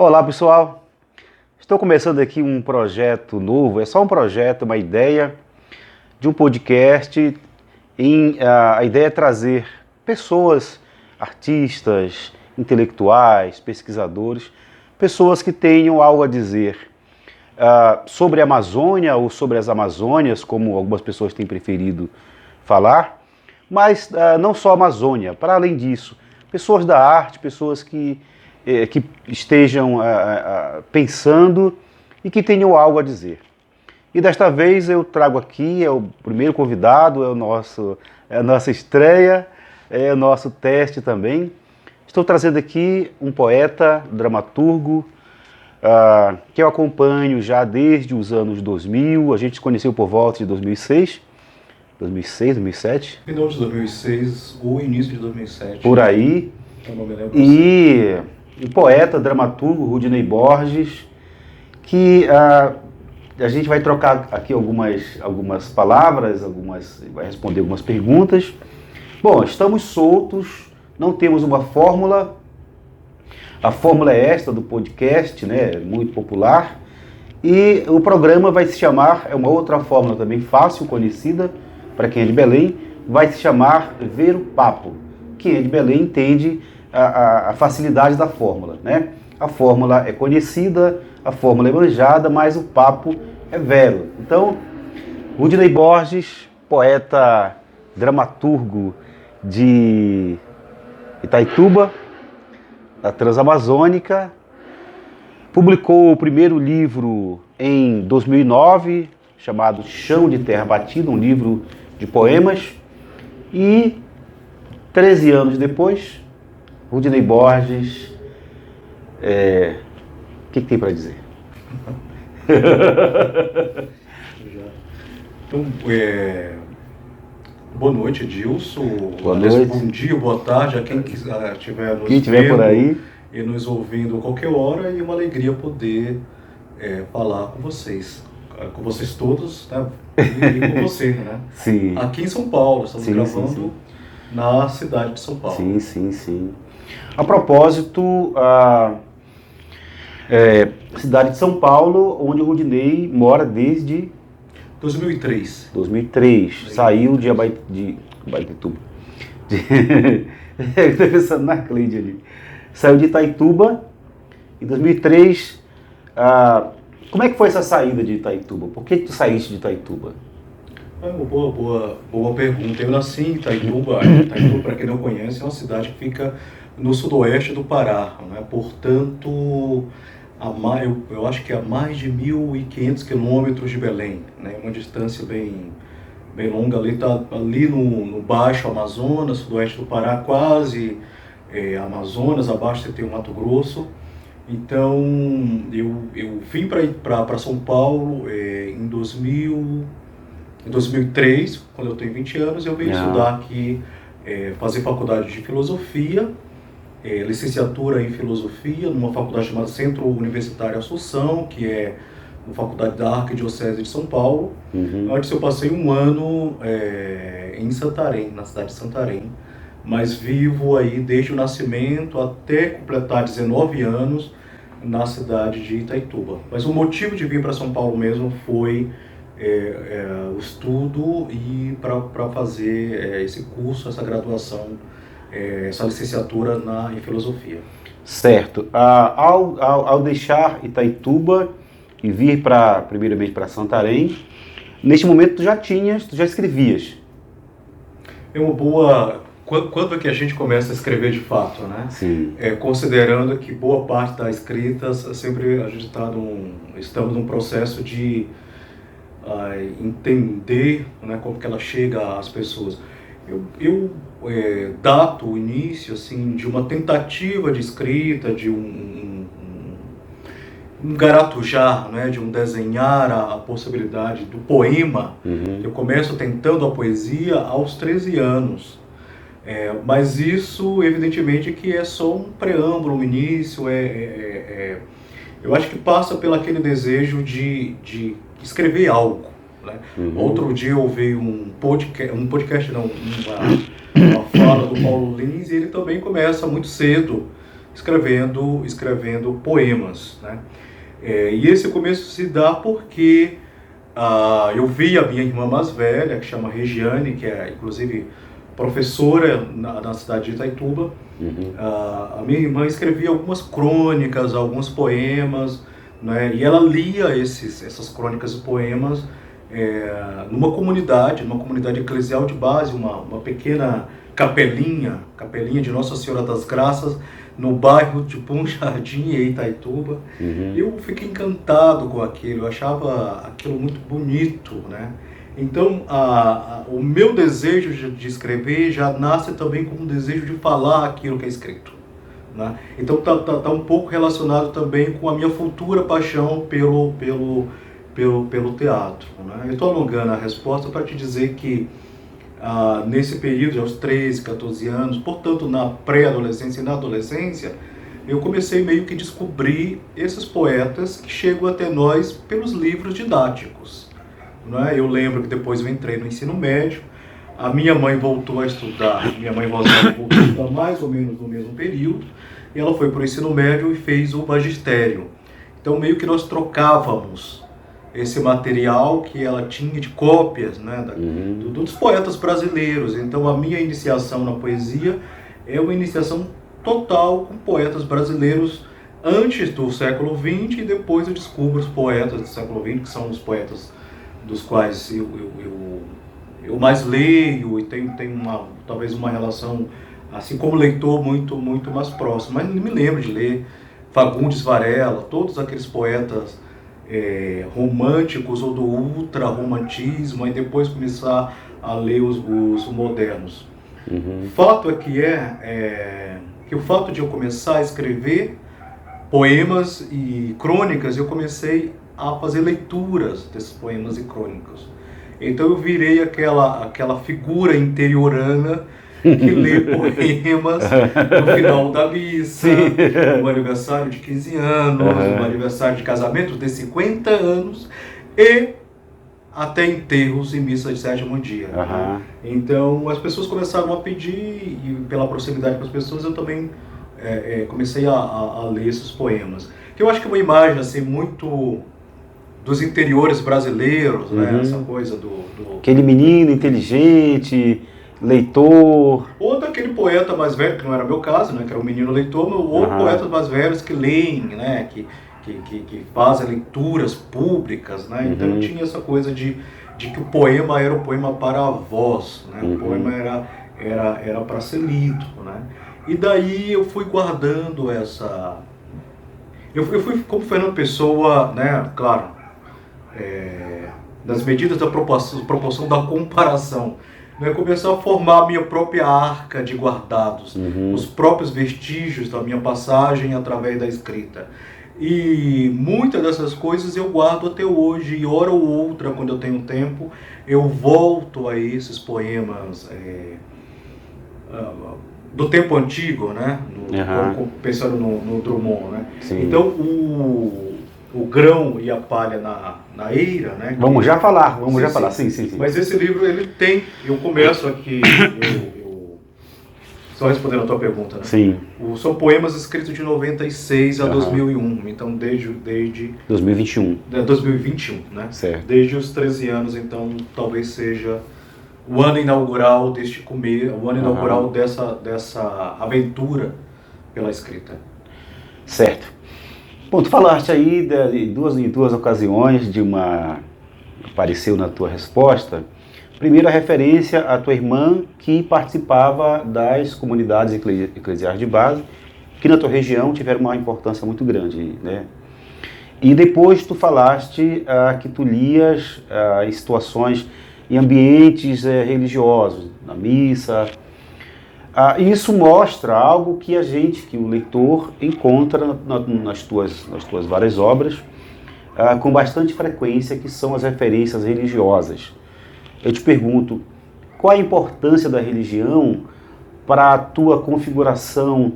Olá pessoal, estou começando aqui um projeto novo, é só um projeto, uma ideia de um podcast. A ideia é trazer pessoas, artistas, intelectuais, pesquisadores, pessoas que tenham algo a dizer sobre a Amazônia ou sobre as Amazônias, como algumas pessoas têm preferido falar, mas não só a Amazônia, para além disso, pessoas da arte, pessoas que estejam pensando e que tenham algo a dizer. E desta vez eu trago aqui, é o primeiro convidado, é a nossa estreia, é o nosso teste também. Estou trazendo aqui um poeta, dramaturgo, que eu acompanho já desde os anos 2000, a gente se conheceu por volta de 2006, 2007. Final de 2006 ou início de 2007. Por aí. Eu não me lembro. E um poeta, dramaturgo, Rudinei Borges, que a gente vai trocar aqui algumas palavras, vai responder algumas perguntas. Bom, estamos soltos, não temos uma fórmula. A fórmula é esta do podcast, né, muito popular. E o programa vai se chamar, é uma outra fórmula também fácil, conhecida, para quem é de Belém, vai se chamar Ver o Papo. Quem é de Belém entende a facilidade da fórmula, né? A fórmula é conhecida, a fórmula é manjada, mas o papo é vero. Então, Rudinei Borges, poeta, dramaturgo de Itaituba, da Transamazônica, publicou o primeiro livro em 2009, chamado Chão de Terra Batida, um livro de poemas, e 13 anos depois, Rudinei Borges, o que tem para dizer? Então, boa noite, Edilson. Boa noite. Bom dia, boa tarde a quem estiver nos estiver por aí e nos ouvindo a qualquer hora, e uma alegria poder falar com vocês todos, né? E com você, né? Sim. Aqui em São Paulo, estamos gravando sim. Na cidade de São Paulo. Sim. A propósito, cidade de São Paulo, onde o Rudinei mora desde 2003. 2003. Saiu de Abaetuba. Estou pensando na Cleide ali. Saiu de Itaituba em 2003. Como é que foi essa saída de Itaituba? Por que tu saíste de Itaituba? É uma boa pergunta. Eu nasci em Itaituba. Itaituba, para quem não conhece, é uma cidade que fica no sudoeste do Pará, né? Portanto, eu acho que a mais de 1.500 quilômetros de Belém, né? Uma distância bem longa. Ali no Baixo Amazonas, sudoeste do Pará, quase Amazonas, abaixo você tem o Mato Grosso. Então, eu vim para São Paulo em 2003, quando eu tenho 20 anos, eu vim estudar aqui, fazer faculdade de filosofia, licenciatura em filosofia, numa faculdade chamada Centro Universitário Assunção, que é uma faculdade da Arquidiocese de São Paulo. Uhum. Antes eu passei um ano em Santarém, na cidade de Santarém, mas vivo aí desde o nascimento até completar 19 anos na cidade de Itaituba. Mas o motivo de vir para São Paulo mesmo foi o estudo e para fazer esse curso, essa graduação, essa licenciatura em filosofia. Certo. Ao deixar Itaituba e vir primeiramente para Santarém, neste momento tu já escrevias? É uma boa... Quando é que a gente começa a escrever de fato, né? Sim. Considerando que boa parte da escrita, sempre a gente estamos num processo de entender, né, como que ela chega às pessoas. Eu dato o início assim, de uma tentativa de escrita, de um garatujar, né, de um desenhar a possibilidade do poema. Uhum. Eu começo tentando a poesia aos 13 anos. Mas isso, evidentemente, que é só um preâmbulo, um início. Eu acho que passa pelo aquele desejo de escrever algo, né? Uhum. Outro dia eu ouvi uma fala do Paulo Lins, e ele também começa muito cedo escrevendo poemas, né? E esse começo se dá porque eu vi a minha irmã mais velha, que chama Regiane, que é inclusive professora na cidade de Itaituba. A minha irmã escrevia algumas crônicas, alguns poemas, né? E ela lia essas crônicas e poemas numa comunidade eclesial de base, uma pequena capelinha de Nossa Senhora das Graças, no bairro de Bom Jardim, em Itaituba. Eu fiquei encantado com aquilo, eu achava aquilo muito bonito, né? Então, o meu desejo de escrever já nasce também com um desejo de falar aquilo que é escrito, né? Então, tá um pouco relacionado também com a minha futura paixão pelo teatro, né? Eu estou alongando a resposta para te dizer que nesse período, aos 13, 14 anos, portanto na pré-adolescência e na adolescência, eu comecei meio que a descobrir esses poetas que chegam até nós pelos livros didáticos, né? Eu lembro que depois eu entrei no ensino médio, a minha mãe voltou a estudar, voltou a estudar mais ou menos no mesmo período, e ela foi para o ensino médio e fez o magistério. Então meio que nós trocávamos esse material que ela tinha de cópias, né, dos poetas brasileiros. Então a minha iniciação na poesia é uma iniciação total com poetas brasileiros antes do século XX, e depois eu descubro os poetas do século XX, que são os poetas dos quais eu mais leio e tenho talvez uma relação, assim como leitor, muito mais próxima. Mas me lembro de ler Fagundes Varela, todos aqueles poetas românticos ou do ultra-romantismo, e depois começar a ler os modernos. O fato que o fato de eu começar a escrever poemas e crônicas, eu comecei a fazer leituras desses poemas e crônicas. Então eu virei aquela figura interiorana que lê poemas no final da missa, no aniversário de 15 anos, no aniversário de casamento de 50 anos e até enterros e missa de sétimo dia. Né? Então as pessoas começaram a pedir, e pela proximidade com as pessoas eu também comecei a ler esses poemas. Que eu acho que é uma imagem assim muito dos interiores brasileiros, né? Essa coisa do... Aquele menino inteligente, leitor. Ou daquele poeta mais velho, que não era meu caso, né, que era um menino leitor, ou poetas mais velhos que leem, né, que fazem leituras públicas, né? Então eu tinha essa coisa de que o poema era o poema para a voz, né? O poema era para ser lido, né? E daí eu fui guardando essa... Eu fui como Fernando Pessoa, né, claro, das medidas da proporção da comparação, né, começar a formar a minha própria arca de guardados, os próprios vestígios da minha passagem através da escrita. E muitas dessas coisas eu guardo até hoje, e hora ou outra, quando eu tenho tempo, eu volto a esses poemas do tempo antigo, né? Pensando no Drummond, né? Então o grão e a palha na eira, né? Vamos já falar, sim. Mas esse livro, ele tem, eu começo aqui, só respondendo a tua pergunta, né? Sim. São poemas escritos de 96 a 2001, então desde 2021. 2021, né? Certo. Desde os 13 anos, então talvez seja o ano inaugural inaugural dessa aventura pela escrita. Certo. Bom, tu falaste aí em duas ocasiões apareceu na tua resposta. Primeiro, a referência à tua irmã que participava das comunidades eclesiais de base, que na tua região tiveram uma importância muito grande, né? E depois tu falaste que tu lias em situações, em ambientes religiosos, na missa. Isso mostra algo que o leitor encontra nas tuas várias obras com bastante frequência, que são as referências religiosas. Eu te pergunto, qual a importância da religião para a tua configuração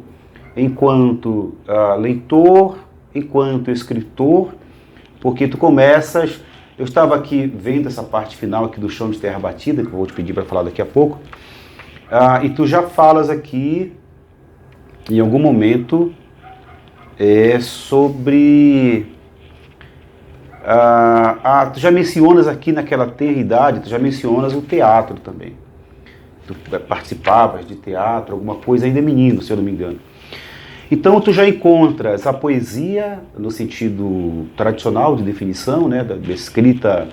enquanto leitor, enquanto escritor? Porque tu começas... Eu estava aqui vendo essa parte final aqui do Chão de Terra Batida, que eu vou te pedir para falar daqui a pouco, e tu já falas aqui, em algum momento, é sobre... tu já mencionas aqui naquela tenra idade, tu já mencionas o teatro também. Tu participavas de teatro, alguma coisa ainda menino, se eu não me engano. Então tu já encontras a poesia no sentido tradicional de definição, né, da escrita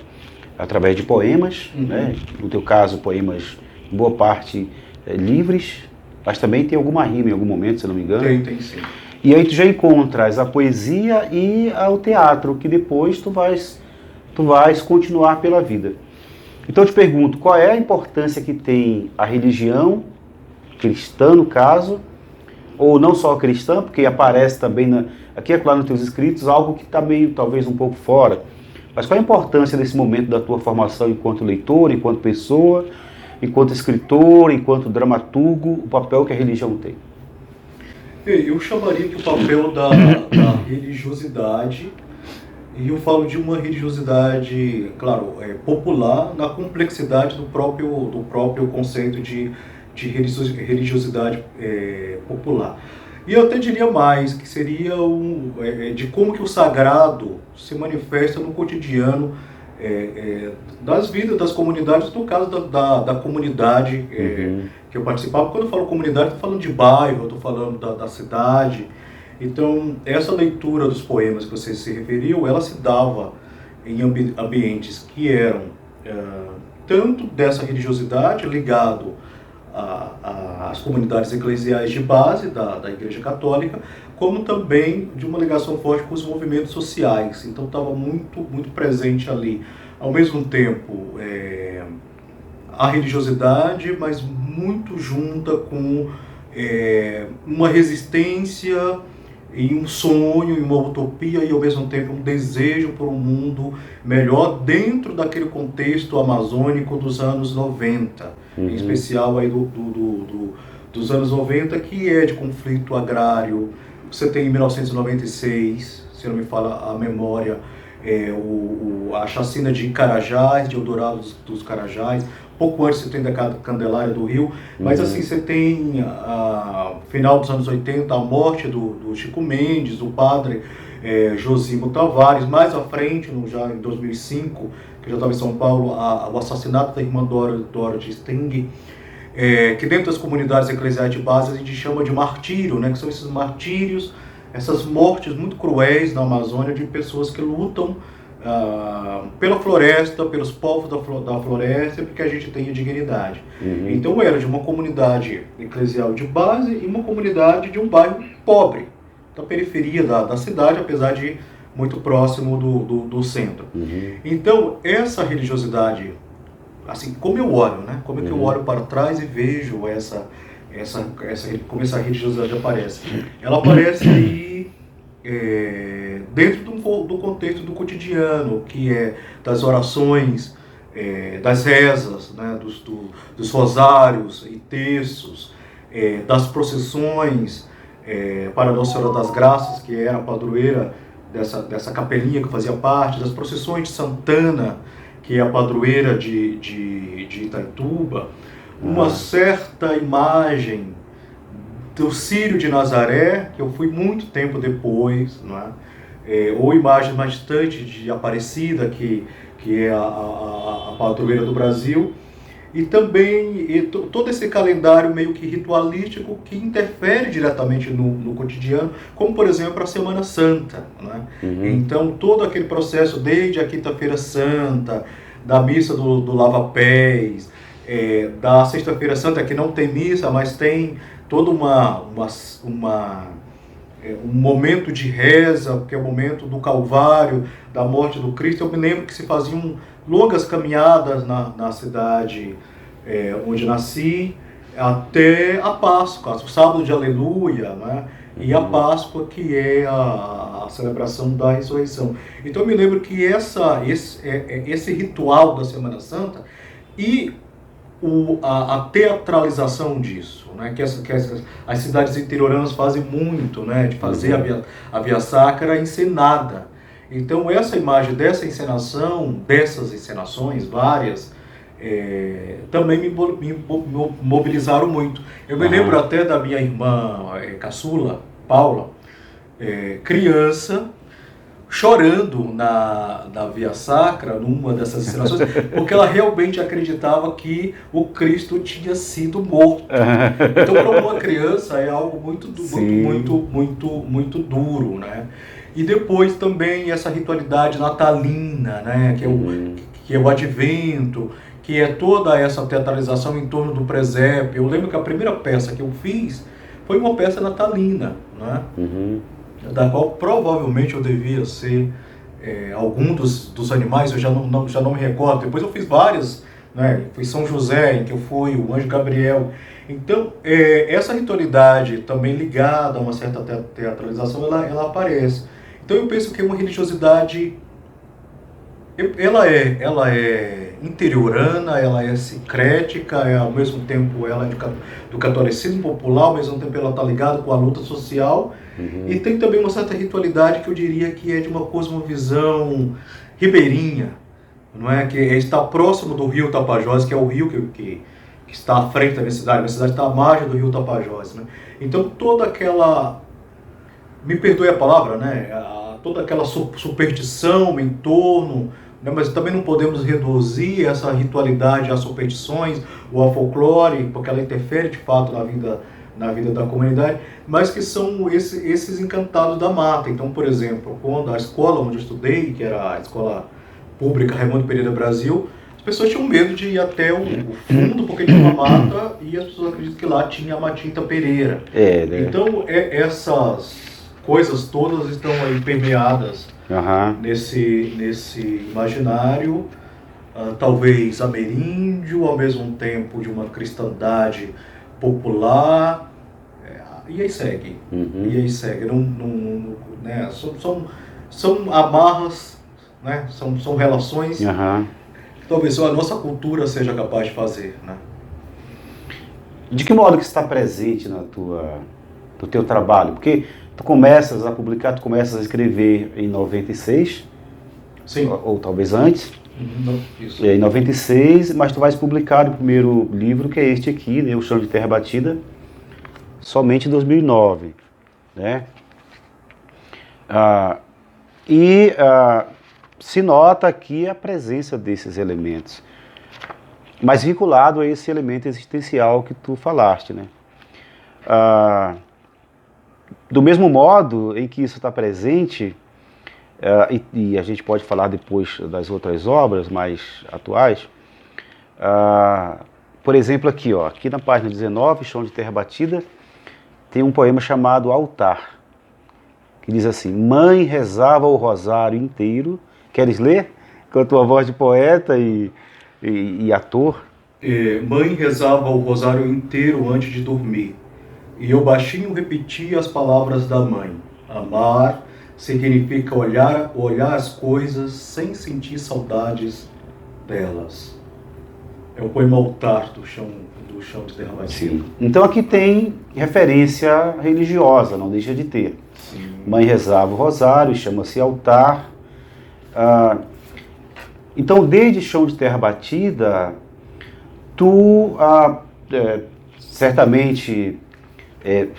através de poemas, né, no teu caso poemas em boa parte livres, mas também tem alguma rima em algum momento, se eu não me engano. Tem sim. E aí tu já encontras a poesia e o teatro, que depois tu vais continuar pela vida. Então eu te pergunto, qual é a importância que tem a religião cristã, no caso, ou não só cristã, porque aparece também aqui e lá nos teus escritos algo que está meio, talvez, um pouco fora. Mas qual a importância desse momento da tua formação enquanto leitor, enquanto pessoa, enquanto escritor, enquanto dramaturgo, o papel que a religião tem? Eu chamaria que o papel da religiosidade, e eu falo de uma religiosidade, claro, popular, na complexidade do próprio conceito de religiosidade popular. E eu até diria mais, que seria de como que o sagrado se manifesta no cotidiano das vidas das comunidades, no caso da comunidade que eu participava. Quando eu falo comunidade, eu estou falando de bairro, eu estou falando da cidade. Então, essa leitura dos poemas que você se referiu, ela se dava em ambientes que eram tanto dessa religiosidade ligado às comunidades eclesiais de base da Igreja Católica, como também de uma ligação forte com os movimentos sociais. Então estava muito presente ali, ao mesmo tempo, a religiosidade, mas muito junta com uma resistência e um sonho, e uma utopia, e ao mesmo tempo um desejo por um mundo melhor dentro daquele contexto amazônico dos anos 90, em especial aí dos anos 90, que é de conflito agrário. Você tem em 1996, se não me fala a memória, a chacina de Carajás, de Eldorado dos Carajás. Pouco antes você tem da Candelária do Rio, mas assim, você tem, final dos anos 80, a morte do Chico Mendes, do padre Josimo Tavares. Mais à frente, já em 2005, que já estava em São Paulo, o assassinato da irmã Dorothy Sting, que dentro das comunidades eclesiais de base a gente chama de martírio, né, que são esses martírios, essas mortes muito cruéis na Amazônia de pessoas que lutam pela floresta, pelos povos da floresta, porque a gente tenha dignidade. Então era de uma comunidade eclesial de base e uma comunidade de um bairro pobre, da periferia da cidade, apesar de muito próximo do centro. Então essa religiosidade, assim, como eu olho, né? Como é que eu olho para trás e vejo como essa religiosidade aparece? Ela aparece aí dentro do contexto do cotidiano, que é das orações, das rezas, né? dos rosários e terços, das procissões para Nossa Senhora das Graças, que era a padroeira dessa capelinha que eu fazia parte, das procissões de Santana, que é a padroeira de Itaituba, uma certa imagem do Círio de Nazaré, que eu fui muito tempo depois, não é? Ou imagens mais distantes de Aparecida, que é a padroeira do Brasil, e também todo esse calendário meio que ritualístico que interfere diretamente no cotidiano, como por exemplo a Semana Santa, né? Então todo aquele processo desde a Quinta-feira Santa, da missa do lava-pés, da Sexta-feira Santa, que não tem missa, mas tem todo um momento de reza, que é o momento do Calvário, da morte do Cristo. Eu me lembro que se faziam longas caminhadas na cidade onde nasci, até a Páscoa, o sábado de Aleluia, né? E a Páscoa, que é a celebração da ressurreição. Então eu me lembro que esse ritual da Semana Santa e a teatralização disso, né? que as cidades interioranas fazem muito, né? De fazer a Via Sacra encenada. Então essa imagem dessa encenação, dessas encenações várias, também me mobilizaram muito. Eu me lembro até da minha irmã caçula, Paula, criança, chorando na Via Sacra, numa dessas encenações, porque ela realmente acreditava que o Cristo tinha sido morto. Então, para uma criança é algo muito duro, né? E depois também essa ritualidade natalina, né? Que é o advento, que é toda essa teatralização em torno do presépio. Eu lembro que a primeira peça que eu fiz foi uma peça natalina, né? Da qual provavelmente eu devia ser algum dos animais, eu já não me recordo. Depois eu fiz várias, né? Fiz São José, em que eu fui, o Anjo Gabriel. Então, essa ritualidade também ligada a uma certa teatralização, ela aparece. Então eu penso que uma religiosidade, ela é interiorana, ela é sincrética, ao mesmo tempo ela é do catolicismo popular, ao mesmo tempo ela está ligada com a luta social. E tem também uma certa ritualidade que eu diria que é de uma cosmovisão ribeirinha, não é? Que está próximo do rio Tapajós, que é o rio que está à frente da minha cidade. Minha cidade está à margem do rio Tapajós, né? Então toda aquela, me perdoe a palavra, né? Toda aquela superstição em torno, né? Mas também não podemos reduzir essa ritualidade a superstições ou a folclore, porque ela interfere de fato na vida da comunidade, mas que são esses encantados da mata. Então, por exemplo, quando a escola onde eu estudei, que era a escola pública Raimundo Pereira Brasil, as pessoas tinham medo de ir até o fundo, porque tinha uma mata, e as pessoas acreditam que lá tinha a Matinta Pereira. Né? Então, essas coisas todas estão aí permeadas nesse imaginário, talvez ameríndio, ao mesmo tempo de uma cristandade popular, e aí segue. E aí segue. Né? São amarras, né? São relações que talvez só a nossa cultura seja capaz de fazer, né? De que modo que está presente no teu trabalho? Porque tu começas a publicar, tu começas a escrever em 96, Sim. Ou talvez antes. Isso. Em 96, mas tu vais publicar o primeiro livro, que é este aqui, né, O Chão de Terra Batida, somente em 2009, né? Se nota aqui a presença desses elementos, mas vinculado a esse elemento existencial que tu falaste, né? Do mesmo modo em que isso está presente, e a gente pode falar depois das outras obras mais atuais, por exemplo aqui na página 19, Chão de Terra Batida, tem um poema chamado Altar, que diz assim: mãe rezava o rosário inteiro. Queres ler? Com a tua voz de poeta e ator. Mãe rezava o rosário inteiro antes de dormir, e eu baixinho repetia as palavras da mãe. Amar significa olhar as coisas sem sentir saudades delas. É o poema Altar do Chão de Terra Batida. Sim. Então aqui tem referência religiosa, não deixa de ter. Sim. Mãe rezava o rosário, chama-se Altar. Então, desde Chão de Terra Batida, tu certamente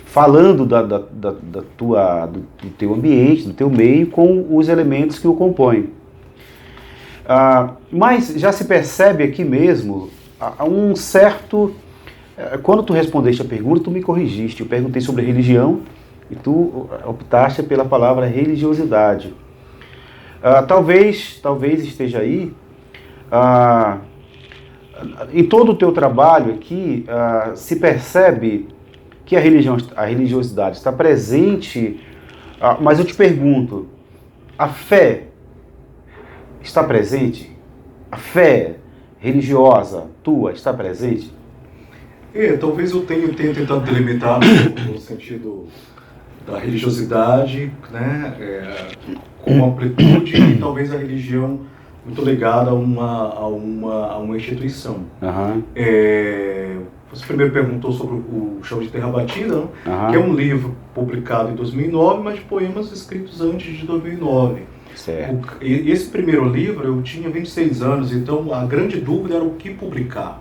falando do teu ambiente, do teu meio, com os elementos que o compõem. Mas já se percebe aqui mesmo um certo... Quando tu respondeste a pergunta, tu me corrigiste. Eu perguntei sobre religião e tu optaste pela palavra religiosidade. Talvez esteja aí, em todo o teu trabalho aqui, se percebe que a religiosidade está presente, mas eu te pergunto, a fé está presente? A fé religiosa tua está presente? Talvez eu tenha tentado delimitar no sentido da religiosidade, né, com amplitude, e talvez a religião muito ligada a uma instituição. Você primeiro perguntou sobre o Chão de Terra Batida, que é um livro publicado em 2009, mas de poemas escritos antes de 2009. Certo. Esse primeiro livro eu tinha 26 anos, então a grande dúvida era o que publicar.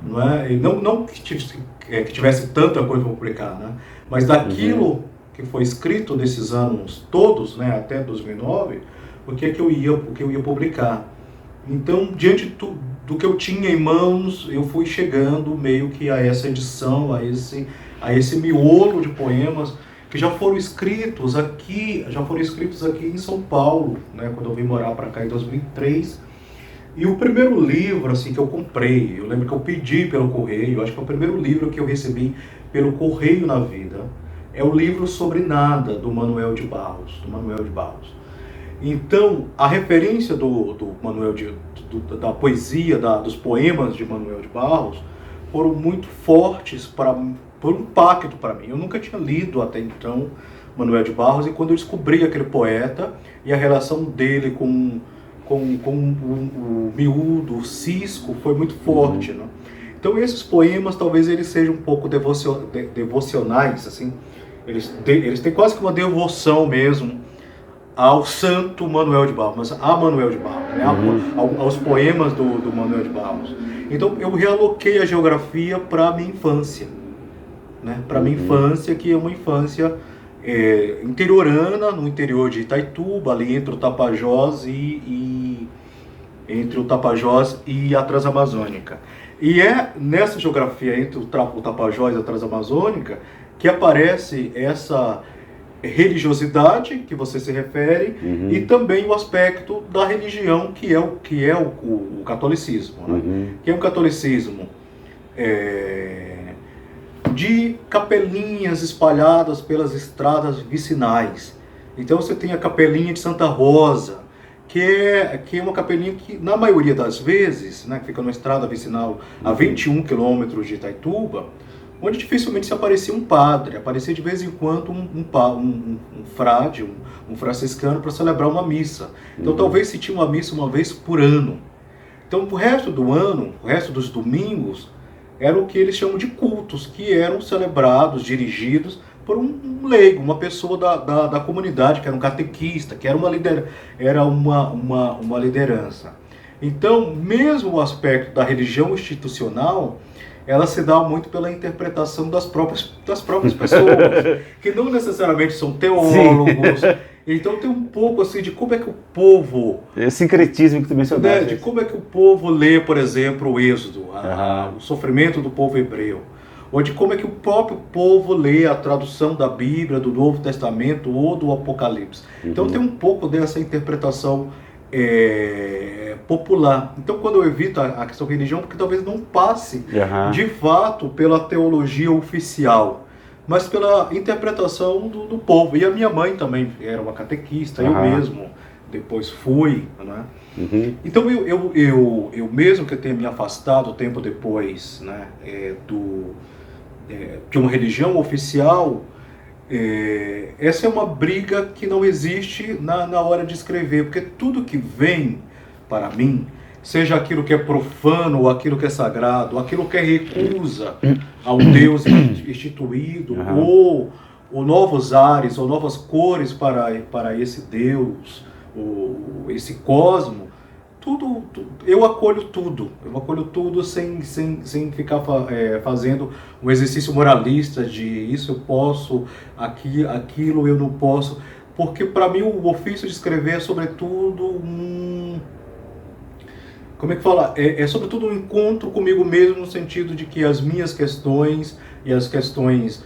Não que tivesse tanta coisa para publicar, né? Mas daquilo que foi escrito nesses anos todos, né, até 2009, o que eu ia publicar. Então, diante do que eu tinha em mãos, eu fui chegando meio que a essa edição, a esse miolo de poemas que já foram escritos aqui em São Paulo, né, quando eu vim morar para cá em 2003. E o primeiro livro assim que eu comprei, eu lembro que eu pedi pelo correio, acho que é o primeiro livro que eu recebi pelo correio na vida, é o livro Sobre Nada, do Manuel de Barros. Então, a referência da poesia, dos poemas de Manuel de Barros, foram muito fortes, por um impacto para mim. Eu nunca tinha lido até então Manuel de Barros, e quando eu descobri aquele poeta e a relação dele com o miúdo, o cisco, foi muito forte, né? Então esses poemas, talvez eles sejam um pouco devocionais, assim, eles têm quase que uma devoção mesmo ao santo Manuel de Barros, mas a Manuel de Barros, né? Aos poemas do Manuel de Barros. Então eu realoquei a geografia para a minha infância, né? Para a minha infância, que é uma infância interiorana, no interior de Itaituba, ali entre o Tapajós e a Transamazônica. E é nessa geografia entre o Tapajós e a Transamazônica que aparece essa religiosidade que você se refere, e também o aspecto da religião que é o catolicismo, né? Que é um catolicismo de capelinhas espalhadas pelas estradas vicinais. Então você tem a capelinha de Santa Rosa, que é uma capelinha que, na maioria das vezes, né, que fica numa estrada vicinal a 21 quilômetros de Itaituba, onde dificilmente se aparecia um padre, aparecia de vez em quando um frade, um franciscano, para celebrar uma missa. Então talvez se tinha uma missa uma vez por ano. Então o resto do ano, o resto dos domingos, era o que eles chamam de cultos, que eram celebrados, dirigidos por um leigo, uma pessoa da comunidade, que era um catequista, que era uma liderança. Então, mesmo o aspecto da religião institucional, ela se dá muito pela interpretação das próprias pessoas, que não necessariamente são teólogos. Sim. Então tem um pouco assim de como é que o povo... Esse sincretismo que tu mencionaste. De como é que o povo lê, por exemplo, o Êxodo, o sofrimento do povo hebreu. Ou de como é que o próprio povo lê a tradução da Bíblia, do Novo Testamento ou do Apocalipse. Então tem um pouco dessa interpretação popular. Então quando eu evito a questão da religião, porque talvez não passe de fato pela teologia oficial, mas pela interpretação do povo. E a minha mãe também era uma catequista, eu mesmo depois fui, né? Então eu mesmo que eu tenha me afastado tempo depois, né, de uma religião oficial, essa é uma briga que não existe na hora de escrever, porque tudo que vem para mim, seja aquilo que é profano, ou aquilo que é sagrado, ou aquilo que é recusa ao Deus instituído, ou novos ares, ou novas cores para esse Deus, ou esse cosmo, tudo, eu acolho tudo sem ficar fazendo um exercício moralista de isso eu posso, aquilo eu não posso, porque para mim o ofício de escrever é sobretudo como é que fala? É sobretudo um encontro comigo mesmo, no sentido de que as minhas questões e as questões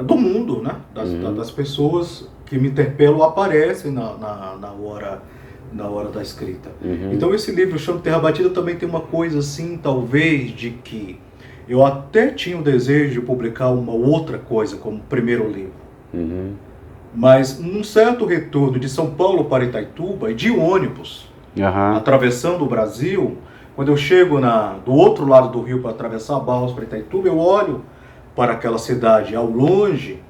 do mundo, né? Das pessoas que me interpelam aparecem na hora da escrita. Então esse livro, Chão de Terra Batida, também tem uma coisa assim, talvez, de que eu até tinha o desejo de publicar uma outra coisa como primeiro livro. Mas num certo retorno de São Paulo para Itaituba, e de ônibus, atravessando o Brasil, quando eu chego do outro lado do rio para atravessar Barros para Itaituba, eu olho para aquela cidade ao longe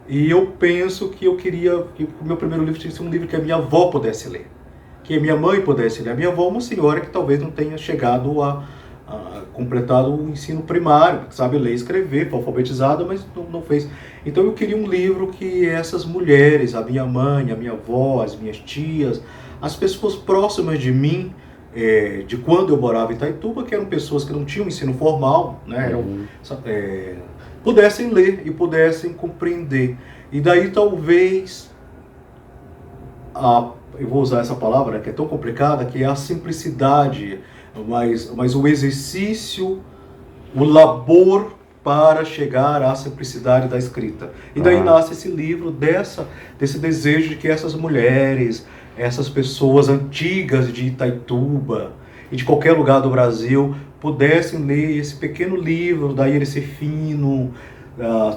e eu penso que eu queria que o meu primeiro livro tinha sido um livro que a minha avó pudesse ler, que a minha mãe pudesse ler. A minha avó é uma senhora que talvez não tenha chegado a completado o ensino primário, que sabe ler e escrever, foi alfabetizada, mas não fez. Então eu queria um livro que essas mulheres, a minha mãe, a minha avó, as minhas tias, as pessoas próximas de mim, de quando eu morava em Itaituba, que eram pessoas que não tinham ensino formal, né, pudessem ler e pudessem compreender. E daí talvez, eu vou usar essa palavra, que é tão complicada, que é a simplicidade, mas o exercício, o labor para chegar à simplicidade da escrita. E daí nasce esse livro desse desejo de que essas mulheres, essas pessoas antigas de Itaituba e de qualquer lugar do Brasil pudessem ler esse pequeno livro, daí ele ser fino,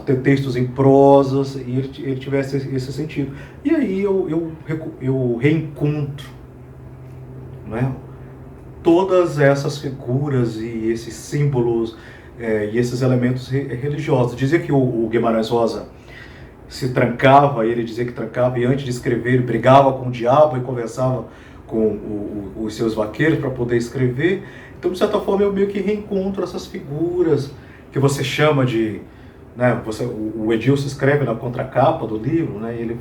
ter textos em prosas, e ele tivesse esse sentido. E aí eu reencontro, não é? Todas essas figuras e esses símbolos e esses elementos religiosos. Dizia que o Guimarães Rosa se trancava, ele dizia que trancava, e antes de escrever ele brigava com o diabo e conversava com os seus vaqueiros para poder escrever. Então, de certa forma, eu meio que reencontro essas figuras que você chama de... Né, o Edilson escreve na contracapa do livro, né, e ele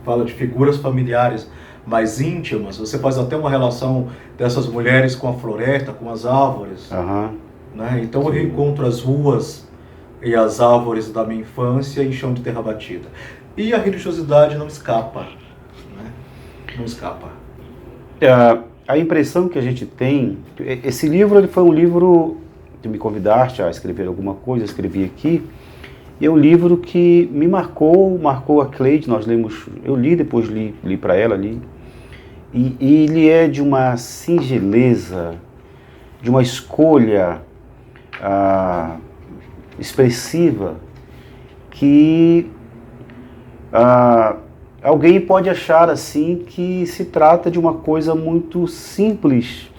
fala de figuras familiares mais íntimas. Você faz até uma relação dessas mulheres com a floresta, com as árvores. Né? Então eu reencontro as ruas e as árvores da minha infância em chão de terra batida. E a religiosidade não escapa. Né? Não escapa. A impressão que a gente tem... Esse livro ele foi um livro que me convidaste a escrever alguma coisa, eu escrevi aqui. E é um livro que me marcou a Cleide, nós lemos, eu li, depois li para ela, li. E ele é de uma singeleza, de uma escolha expressiva, que alguém pode achar assim que se trata de uma coisa muito simples,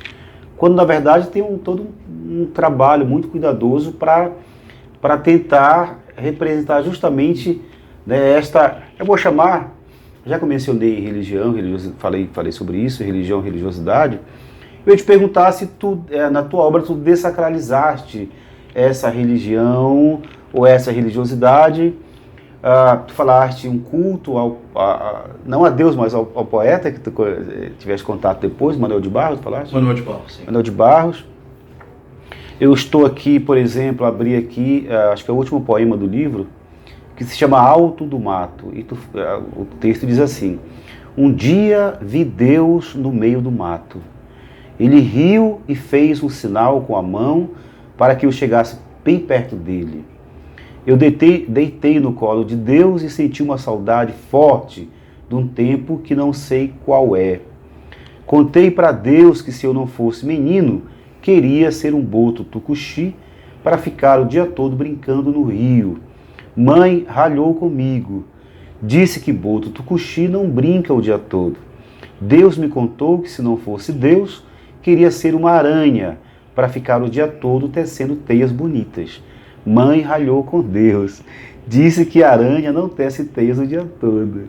quando na verdade tem todo um trabalho muito cuidadoso para tentar representar justamente, né, eu vou chamar, já que eu mencionei religião, falei sobre isso, religião, religiosidade, eu ia te perguntar se tu, na tua obra, tu desacralizaste essa religião ou essa religiosidade. Tu falaste um culto, não a Deus, mas ao poeta que tu tiveste contato depois, Manuel de Barros, falaste? Manuel de Barros, sim. Manuel de Barros. Eu estou aqui, por exemplo, abri aqui, acho que é o último poema do livro, que se chama Alto do Mato. E o texto diz assim: um dia vi Deus no meio do mato. Ele riu e fez um sinal com a mão para que eu chegasse bem perto dele. Eu deitei no colo de Deus e senti uma saudade forte de um tempo que não sei qual é. Contei para Deus que se eu não fosse menino, queria ser um boto tucuxi para ficar o dia todo brincando no rio. Mãe ralhou comigo. Disse que boto tucuxi não brinca o dia todo. Deus me contou que se não fosse Deus, queria ser uma aranha para ficar o dia todo tecendo teias bonitas. Mãe ralhou com Deus. Disse que a aranha não tece teias o dia todo.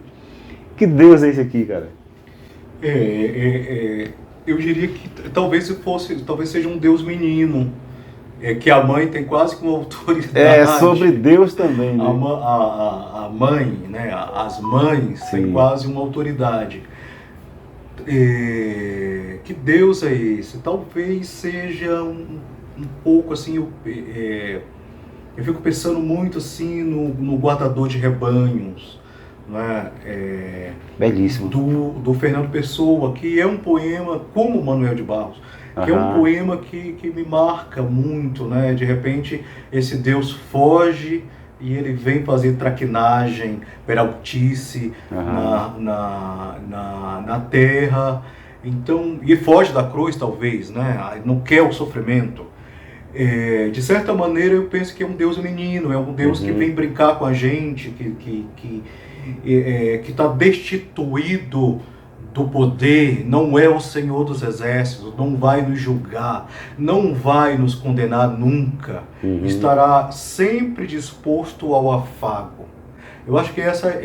Que Deus é esse aqui, cara? Eu diria que talvez seja um Deus menino, que a mãe tem quase que uma autoridade. Sobre Deus também, né? A mãe, né? As mães têm quase uma autoridade. Que Deus é esse? Talvez seja um pouco assim, eu fico pensando muito assim no guardador de rebanhos, né? Belíssimo. Do Fernando Pessoa, que é um poema como Manuel de Barros, que é um poema que me marca muito, né? De repente esse Deus foge e ele vem fazer traquinagem, peraltice na terra, então, e foge da cruz talvez, né? Não quer o sofrimento. De certa maneira eu penso que é um Deus menino, é um Deus que vem brincar com a gente, que está destituído do poder, não é o Senhor dos Exércitos, não vai nos julgar, não vai nos condenar nunca, estará sempre disposto ao afago. Eu acho que essa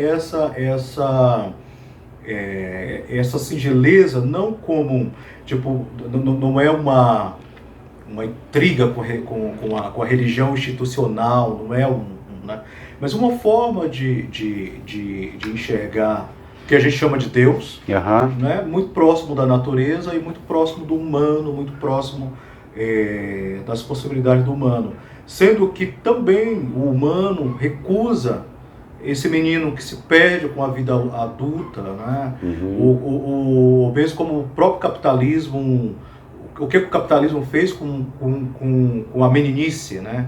singeleza, não como, tipo, não é uma intriga com a religião institucional, não é né? Mas uma forma de enxergar que a gente chama de Deus, né? Muito próximo da natureza e muito próximo do humano, muito próximo das possibilidades do humano. Sendo que também o humano recusa esse menino que se perde com a vida adulta, né? Mesmo como o próprio capitalismo, o que o capitalismo fez com a meninice, né?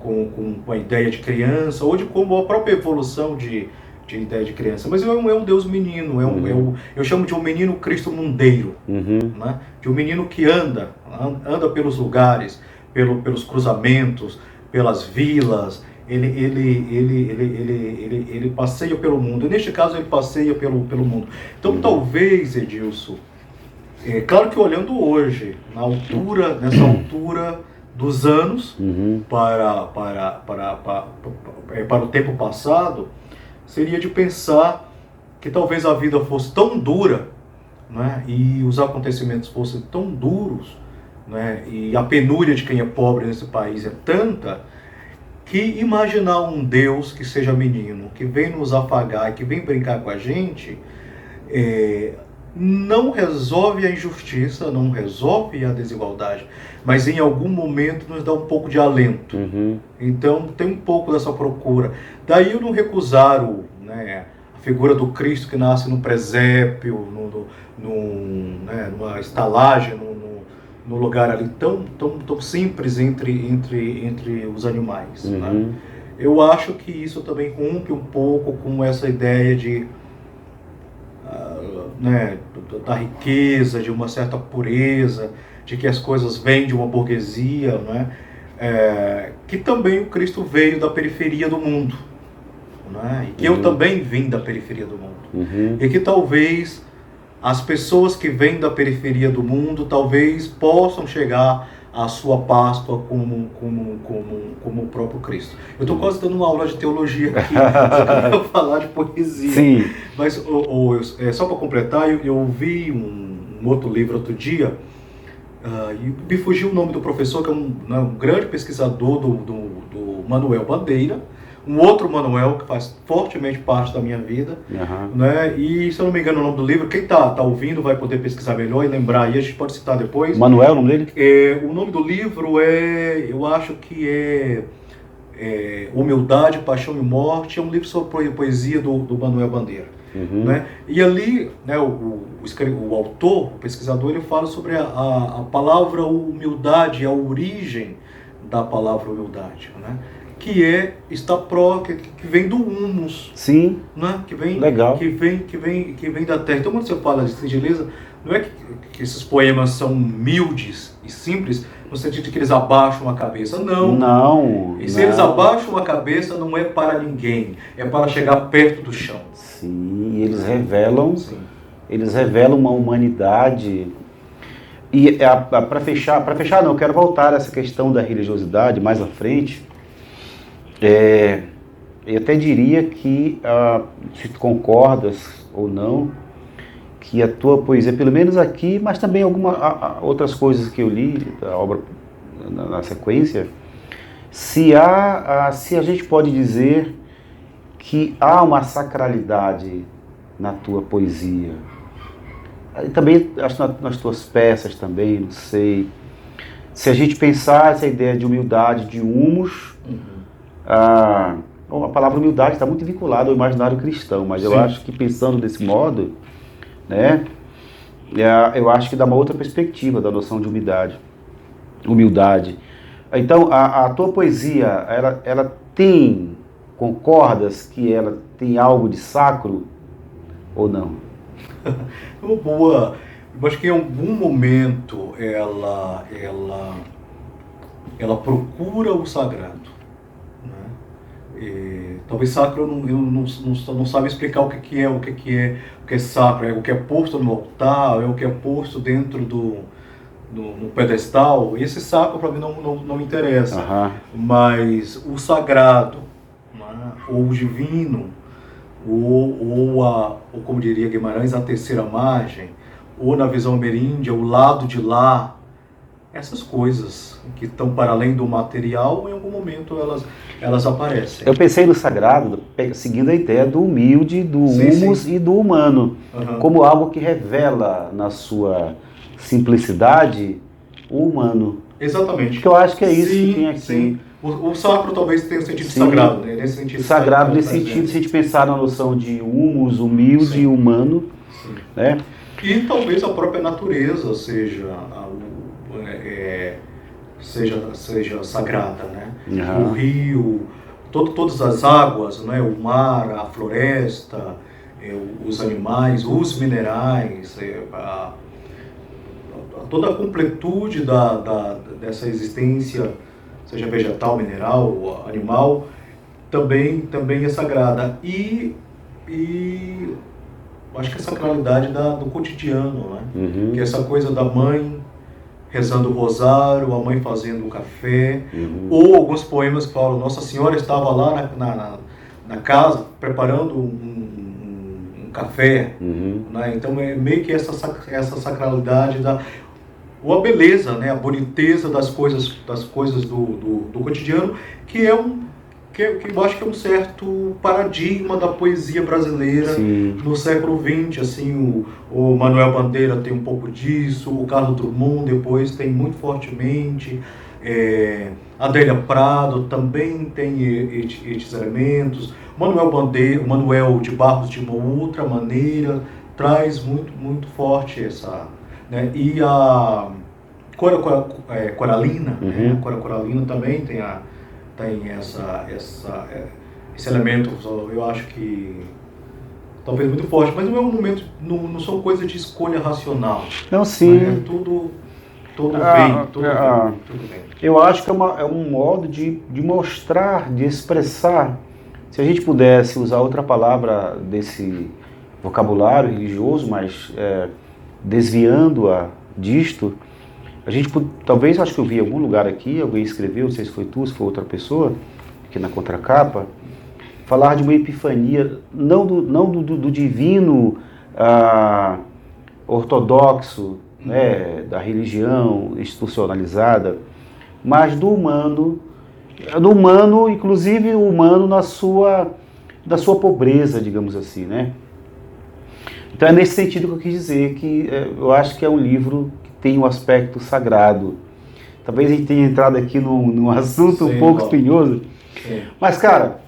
Com a ideia de criança, ou de como a própria evolução de ideia de criança. Mas é um Deus menino, eu chamo de um menino Cristo mundeiro, né? De um menino que anda pelos lugares, pelos cruzamentos, pelas vilas. Ele passeia pelo mundo. E neste caso ele passeia pelo mundo. Então talvez, Edilson, claro que olhando hoje, nessa altura dos anos, para o tempo passado, seria de pensar que talvez a vida fosse tão dura, né, e os acontecimentos fossem tão duros, né, e a penúria de quem é pobre nesse país é tanta, que imaginar um Deus que seja menino, que vem nos afagar e que vem brincar com a gente, não resolve a injustiça, não resolve a desigualdade, mas em algum momento nos dá um pouco de alento. Então tem um pouco dessa procura. Daí eu não recusar a figura do Cristo que nasce no presépio, numa estalagem, no lugar ali tão simples entre os animais. Né? Eu acho que isso também rompe um pouco com essa ideia da riqueza, de uma certa pureza, de que as coisas vêm de uma burguesia, né? Que também o Cristo veio da periferia do mundo, né? E que eu também vim da periferia do mundo. E que talvez as pessoas que vêm da periferia do mundo talvez possam chegar à sua Páscoa como o próprio Cristo. Eu estou quase dando uma aula de teologia aqui, só que eu falar de poesia. Sim. Mas só para completar, eu vi um outro livro outro dia, e me fugiu o nome do professor, que é um grande pesquisador do Manuel Bandeira, um outro Manuel que faz fortemente parte da minha vida, né? E se eu não me engano o nome do livro, quem tá ouvindo vai poder pesquisar melhor e lembrar, e a gente pode citar depois. Manuel, o nome dele? O nome do livro eu acho que Humildade, Paixão e Morte, é um livro sobre poesia do Manuel Bandeira. Né? E ali, né, o autor, o pesquisador, ele fala sobre a palavra humildade, a origem da palavra humildade, né? Que vem do humus. Sim. Né? Legal. Que vem da terra. Então quando você fala de singeleza, não é que esses poemas são humildes e simples no sentido de que eles abaixam a cabeça. Não. E se eles abaixam a cabeça, não é para ninguém, é para chegar perto do chão. Sim, e eles revelam uma humanidade. E para fechar, não, eu quero voltar a essa questão da religiosidade mais à frente. Eu até diria que, se tu concordas ou não, que a tua poesia, pelo menos aqui, mas também outras coisas que eu li da obra na sequência, se a gente pode dizer que há uma sacralidade na tua poesia, também acho nas tuas peças também, não sei, se a gente pensar essa ideia de humildade, de humus, a palavra humildade está muito vinculada ao imaginário cristão, mas eu acho que pensando desse modo, né, eu acho que dá uma outra perspectiva da noção de humildade. Então, a tua poesia, ela concordas que ela tem algo de sacro ou não? Boa. Eu acho que em algum momento ela procura o sagrado. Talvez sacro eu não sabe explicar o que é sacro, o que é posto no altar, o que é posto dentro no pedestal. Esse sacro para mim não me interessa, mas o sagrado, né? Ou o divino, ou como diria Guimarães, a terceira margem, ou na visão ameríndia, o lado de lá, essas coisas que estão para além do material, em algum momento elas aparecem. Eu pensei no sagrado, seguindo a ideia do humilde, do humus e do humano, como algo que revela na sua simplicidade o humano. Exatamente. Porque eu acho que é isso que tem aqui. Sim. O sacro talvez tenha um sentido Sim. sagrado, né? Nesse sentido Sagrado nesse sentido, se a gente pensar na noção de humus, humilde Sim. e humano, Sim. né? E talvez a própria natureza seja sagrada, né? Uhum. O rio, todas as águas, né? O mar, a floresta, os animais, os minerais, toda a completude dessa existência, seja vegetal, mineral, animal, também é sagrada. E acho que a sacralidade do cotidiano, né? Uhum. Que é essa coisa da mãe rezando o rosário, a mãe fazendo o café, ou alguns poemas que falam, Nossa Senhora estava lá na casa preparando um café, né? Então é meio que essa sacralidade ou a beleza, né? A boniteza das coisas do cotidiano, que eu acho que é um certo paradigma da poesia brasileira. Sim. No século XX, assim, o Manuel Bandeira tem um pouco disso, o Carlos Drummond depois tem muito fortemente, Adélia Prado também tem estes elementos, o Manuel de Barros de uma outra maneira traz muito forte essa, né? E a Coralina, né? A Coralina também tem esse elemento, eu acho que talvez muito forte, mas não é um momento, não são coisas de escolha racional. Não, sim. É tudo bem. Eu acho que é um modo de mostrar, de expressar. Se a gente pudesse usar outra palavra desse vocabulário religioso, mas desviando-a disto, a gente talvez, acho que eu vi em algum lugar aqui, alguém escreveu, não sei se foi tu, se foi outra pessoa, aqui na contracapa, falar de uma epifania, não do divino ortodoxo, né, da religião institucionalizada, mas do humano, inclusive o humano da sua pobreza, digamos assim, né? Então é nesse sentido que eu quis dizer que eu acho que é um livro que tem um aspecto sagrado. Talvez a gente tenha entrado aqui num assunto um pouco espinhoso, mas cara,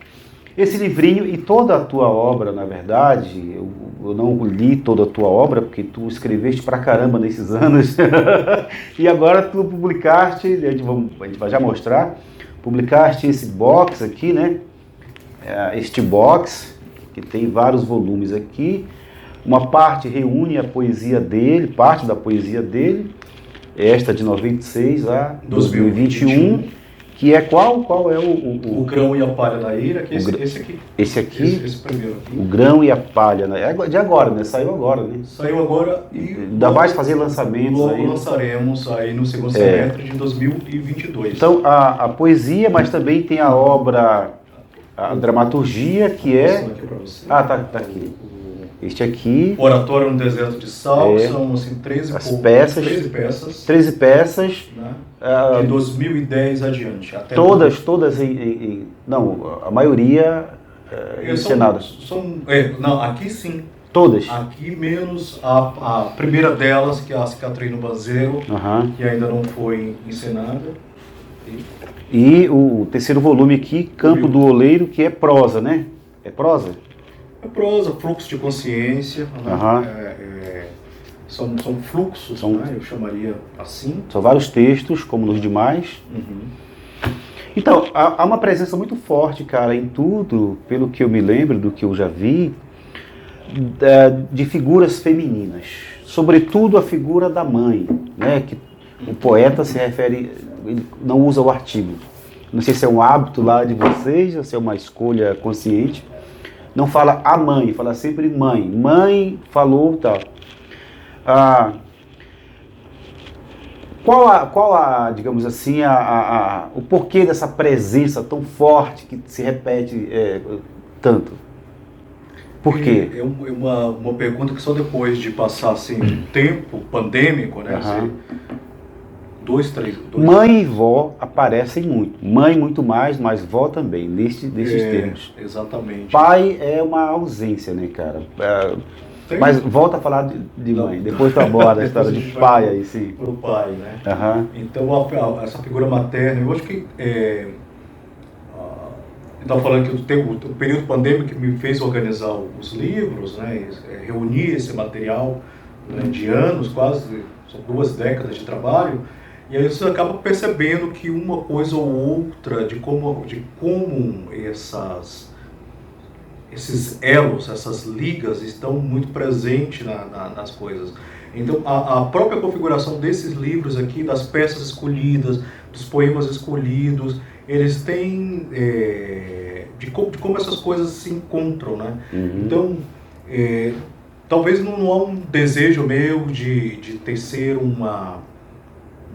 esse livrinho e toda a tua obra, na verdade, eu não li toda a tua obra, porque tu escreveste pra caramba nesses anos, e agora tu publicaste, a gente vai já mostrar, publicaste esse box aqui, né? Este box, que tem vários volumes aqui, uma parte reúne a poesia dele, parte da poesia dele, esta de 96 a 2021, que é qual é o grão e a palha da ira, que é esse aqui. Esse aqui? Esse primeiro aqui. O grão e a palha, né? É de agora, né? Saiu agora, né? Saiu agora e... Ainda vai fazer lançamentos logo aí. Lançaremos aí no segundo semestre de 2022. Então, a poesia, mas também tem a obra, a dramaturgia, que é... Aqui pra você. Ah, tá aqui. Este aqui... Oratório no Deserto de Sal, são assim 13 peças. 13 peças. Né? De 2010 adiante. Até todas não, a maioria encenadas. Não, aqui sim. Todas? Aqui menos a primeira delas, que é a Cicatriz no Banzeiro, que ainda não foi encenada. E o terceiro volume aqui, Campo do Oleiro, que é prosa, né? É prosa? É prosa, fluxo de consciência. Né? São fluxos, né? Eu chamaria assim. São vários textos, como nos demais. Então, há uma presença muito forte, cara, em tudo, pelo que eu me lembro, do que eu já vi, de figuras femininas. Sobretudo a figura da mãe, né? Que o poeta se refere, ele não usa o artigo. Não sei se é um hábito lá de vocês, ou se é uma escolha consciente. Não fala a mãe, fala sempre mãe. Mãe falou tal. Qual digamos assim, o porquê dessa presença tão forte que se repete tanto? Por quê? É uma pergunta que só depois de passar assim, um tempo pandêmico, né? Mãe e vó aparecem muito. Mãe muito mais, mas vó também, nesses termos. Exatamente. Pai é uma ausência, né, cara? Mas volta a falar de mãe, depois tu aborda a história de pai aí, sim. Pro pai, né? Então essa figura materna, eu acho que estava falando que o período pandêmico que me fez organizar os livros, né, reunir esse material, né, de anos, quase, são 2 décadas de trabalho, e aí você acaba percebendo que uma coisa ou outra de como esses elos, essas ligas estão muito presentes nas coisas. Então, a própria configuração desses livros aqui, das peças escolhidas, dos poemas escolhidos, eles têm de como essas coisas se encontram, né? Então, talvez não há um desejo meu de tecer uma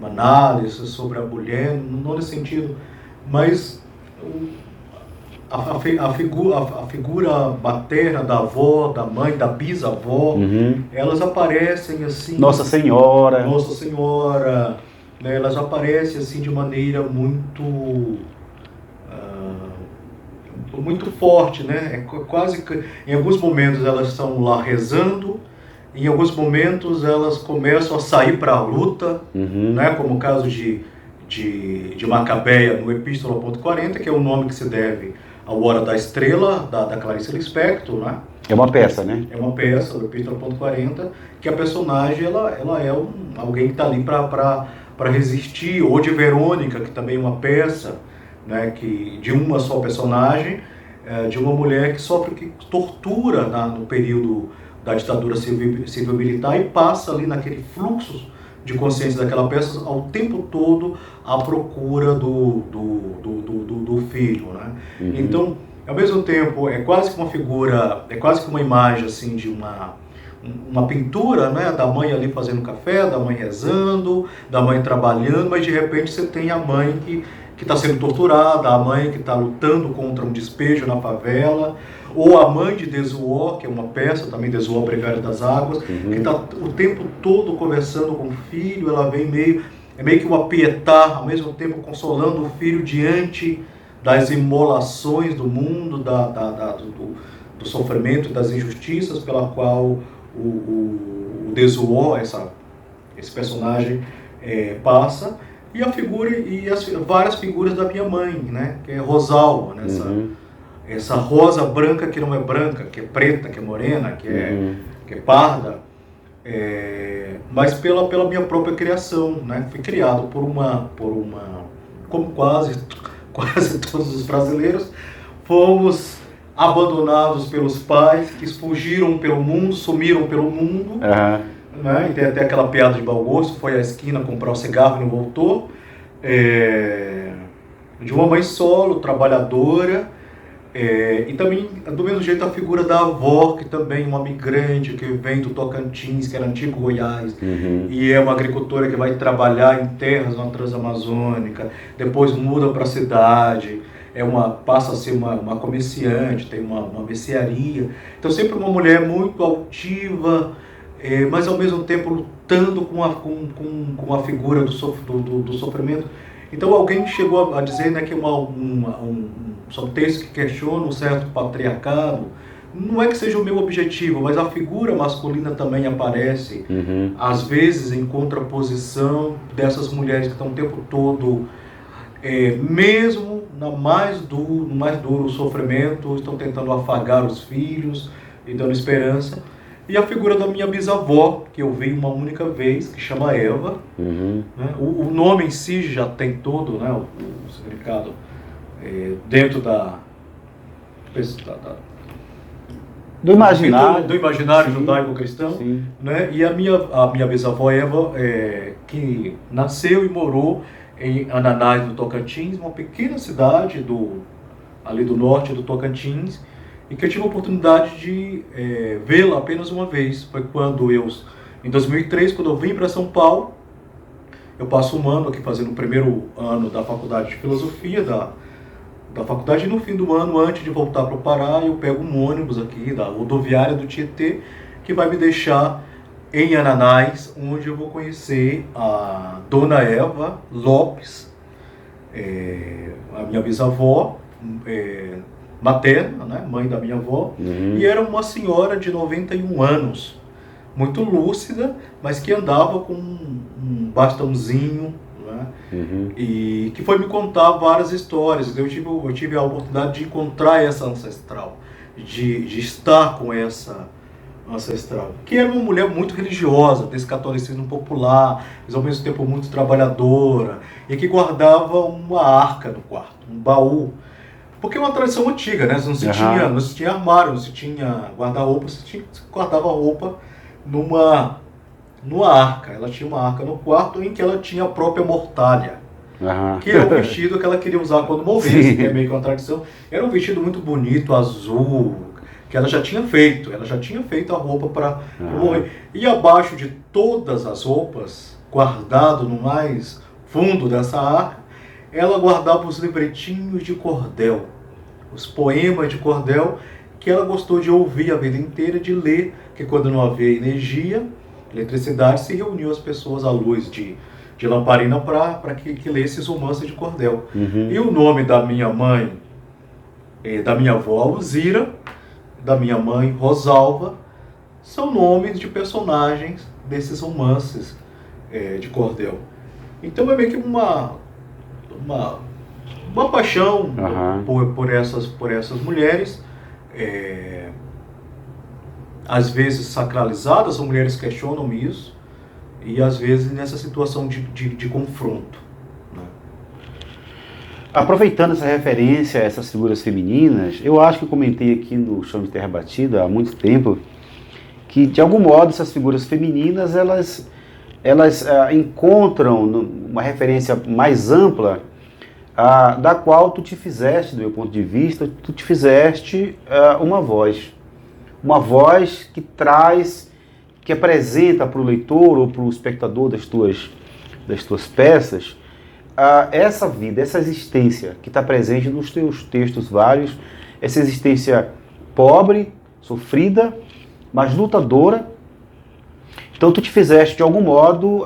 análise sobre a mulher, não nesse sentido, mas a figura materna da avó, da mãe, da bisavó, elas aparecem assim... Nossa Senhora, né, elas aparecem assim de maneira muito forte, né? Quase que, em alguns momentos elas estão lá rezando, em alguns momentos elas começam a sair para a luta, né? Como o caso de Macabeia no Epístola 40, que é o nome que se deve ao Hora da Estrela, da Clarice Lispector, né? É uma peça, né? É uma peça do Epístola 40, que a personagem ela é alguém que está ali para resistir, ou de Verônica, que também é uma peça, né, de uma só personagem, de uma mulher que sofre tortura no período da ditadura civil-militar e passa ali naquele fluxo de consciência daquela peça ao tempo todo à procura do filho, né? Então, ao mesmo tempo, é quase que uma figura, é quase que uma imagem assim de uma pintura, né, da mãe ali fazendo café, da mãe rezando, da mãe trabalhando, mas de repente você tem a mãe que está sendo torturada, a mãe que está lutando contra um despejo na favela, ou a mãe de Desuó, que é uma peça também, Desuó, Breviário das Águas, que está o tempo todo conversando com o filho, ela vem meio que uma pietar, ao mesmo tempo consolando o filho diante das imolações do mundo, do sofrimento e das injustiças pela qual o Desuó, esse personagem, passa, e a figura e as várias figuras da minha mãe, né, que é Rosalba, né, essa rosa branca que não é branca, que é preta, que é morena, que é parda, mas pela minha própria criação, né? Fui criado por uma como quase todos os brasileiros, fomos abandonados pelos pais, que fugiram pelo mundo, sumiram pelo mundo, né? E tem até aquela piada de mau gosto, foi à esquina comprar um cigarro e não voltou, de uma mãe solo, trabalhadora, e também, do mesmo jeito, a figura da avó, que também é uma migrante, que vem do Tocantins, que era antigo Goiás, e é uma agricultora que vai trabalhar em terras na Transamazônica, depois muda para a cidade, passa a ser uma comerciante, tem uma mercearia. Então sempre uma mulher muito altiva, mas ao mesmo tempo lutando com a figura do sofrimento. Então alguém chegou a dizer, né, que são textos que questionam um certo patriarcado. Não é que seja o meu objetivo, mas a figura masculina também aparece, às vezes em contraposição dessas mulheres que estão o tempo todo, mesmo no mais duro sofrimento, estão tentando afagar os filhos e dando esperança. E a figura da minha bisavó, que eu vi uma única vez, que chama Eva. Né? O nome em si já tem todo, né, o significado dentro do imaginário judaico-cristão. Né? E a minha bisavó Eva, que nasceu e morou em Ananás, no Tocantins, uma pequena cidade ali do norte do Tocantins, e que eu tive a oportunidade de vê-la apenas uma vez. Foi quando em 2003, quando eu vim para São Paulo. Eu passo um ano aqui fazendo o primeiro ano da faculdade de filosofia da faculdade, e no fim do ano, antes de voltar para o Pará, eu pego um ônibus aqui da rodoviária do Tietê, que vai me deixar em Ananás, onde eu vou conhecer a Dona Eva Lopes, a minha bisavó materna, né, mãe da minha avó, e era uma senhora de 91 anos, muito lúcida, mas que andava com um bastãozinho, né, né? E que foi me contar várias histórias. Eu tive a oportunidade de encontrar essa ancestral, de estar com essa ancestral, que era uma mulher muito religiosa, desse catolicismo popular, mas ao mesmo tempo muito trabalhadora, e que guardava uma arca no quarto, um baú. Porque é uma tradição antiga, né? Não se tinha armário, não se tinha guarda-roupa, você guardava roupa numa arca. Ela tinha uma arca no quarto em que ela tinha a própria mortalha, que é o vestido que ela queria usar quando morresse, que é meio que uma tradição. Era um vestido muito bonito, azul, que ela já tinha feito a roupa para morrer. E abaixo de todas as roupas, guardado no mais fundo dessa arca, ela guardava os livretinhos de cordel, os poemas de cordel, que ela gostou de ouvir a vida inteira, de ler, que quando não havia energia, eletricidade, se reuniam as pessoas à luz de lamparina para que lesse os romances de cordel. E o nome da minha mãe, da minha avó Alzira, da minha mãe Rosalva, são nomes de personagens desses romances de cordel. Então é meio que uma paixão por essas mulheres, às vezes sacralizadas, as mulheres questionam isso, e às vezes nessa situação de confronto. Né? Aproveitando essa referência a essas figuras femininas, eu acho que eu comentei aqui no Chão de Terra Batida há muito tempo, que de algum modo essas figuras femininas, elas encontram uma referência mais ampla, da qual tu te fizeste, do meu ponto de vista, tu te fizeste uma voz que traz, que apresenta para o leitor ou para o espectador das tuas peças, essa vida, essa existência que está presente nos teus textos vários, essa existência pobre, sofrida, mas lutadora. Então tu te fizeste, de algum modo,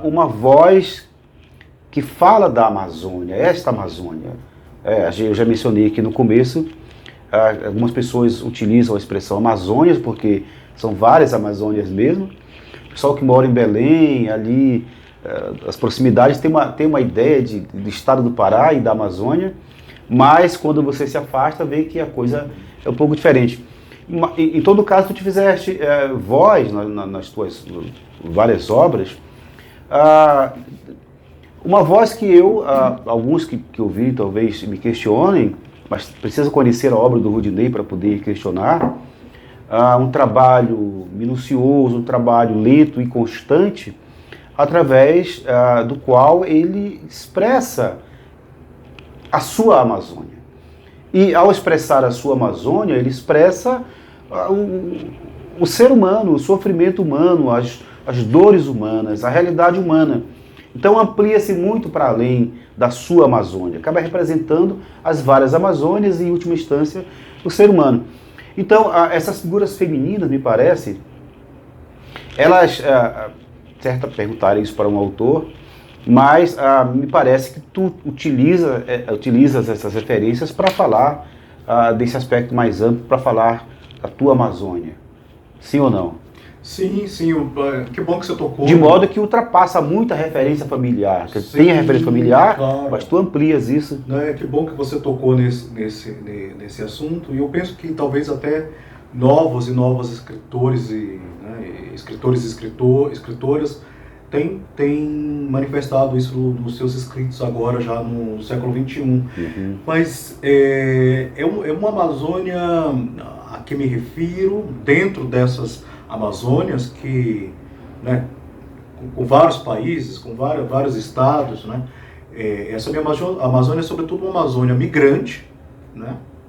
uma voz que fala da Amazônia, esta Amazônia. Eu já mencionei aqui no começo, algumas pessoas utilizam a expressão Amazônias, porque são várias Amazônias mesmo. O pessoal que mora em Belém, ali, as proximidades, tem uma ideia do estado do Pará e da Amazônia, mas quando você se afasta, vê que a coisa é um pouco diferente. Em todo caso, tu te fizeste voz nas tuas várias obras, uma voz que alguns que ouvi talvez me questionem, mas precisa conhecer a obra do Rudinei para poder questionar, um trabalho minucioso, um trabalho lento e constante, através do qual ele expressa a sua Amazônia. E ao expressar a sua Amazônia, ele expressa o ser humano, o sofrimento humano, as dores humanas, a realidade humana. Então amplia-se muito para além da sua Amazônia, acaba representando as várias Amazônias e, em última instância, o ser humano. Então, essas figuras femininas, me parece, elas, certo perguntarem isso para um autor, mas me parece que tu utilizas essas referências para falar desse aspecto mais amplo, para falar da tua Amazônia. Sim ou não? Sim, que bom que você tocou. De modo que ultrapassa muito a referência familiar. Você tem a referência familiar, claro, mas tu amplias isso. Que bom que você tocou nesse assunto. E eu penso que talvez até novos e novas escritores e escritoras têm manifestado isso nos seus escritos agora, já no século XXI. Mas é uma Amazônia a que me refiro, dentro dessas Amazônias que, com vários países, com vários estados, essa minha Amazônia é sobretudo uma Amazônia migrante,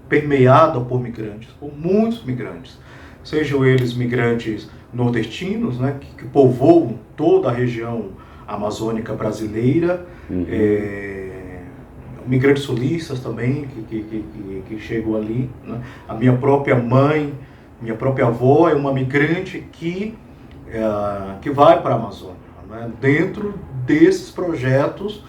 permeada por migrantes, por muitos migrantes, sejam eles migrantes nordestinos, que povoam toda a região amazônica brasileira, migrantes sulistas também, que chegam ali, A minha própria mãe, minha própria avó é uma migrante que vai para a Amazônia, dentro desses projetos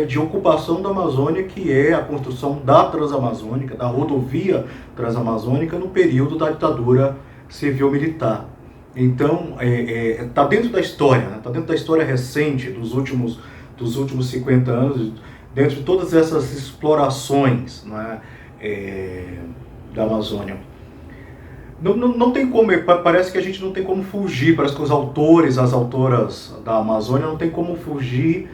de ocupação da Amazônia, que é a construção da Transamazônica, da rodovia Transamazônica no período da ditadura civil-militar. Então, está dentro da história, está dentro da história recente dos últimos dos últimos 50 anos, dentro de todas essas explorações, né, da Amazônia. Não tem como, parece que a gente não tem como fugir, parece que os autores, as autoras da Amazônia não tem como fugir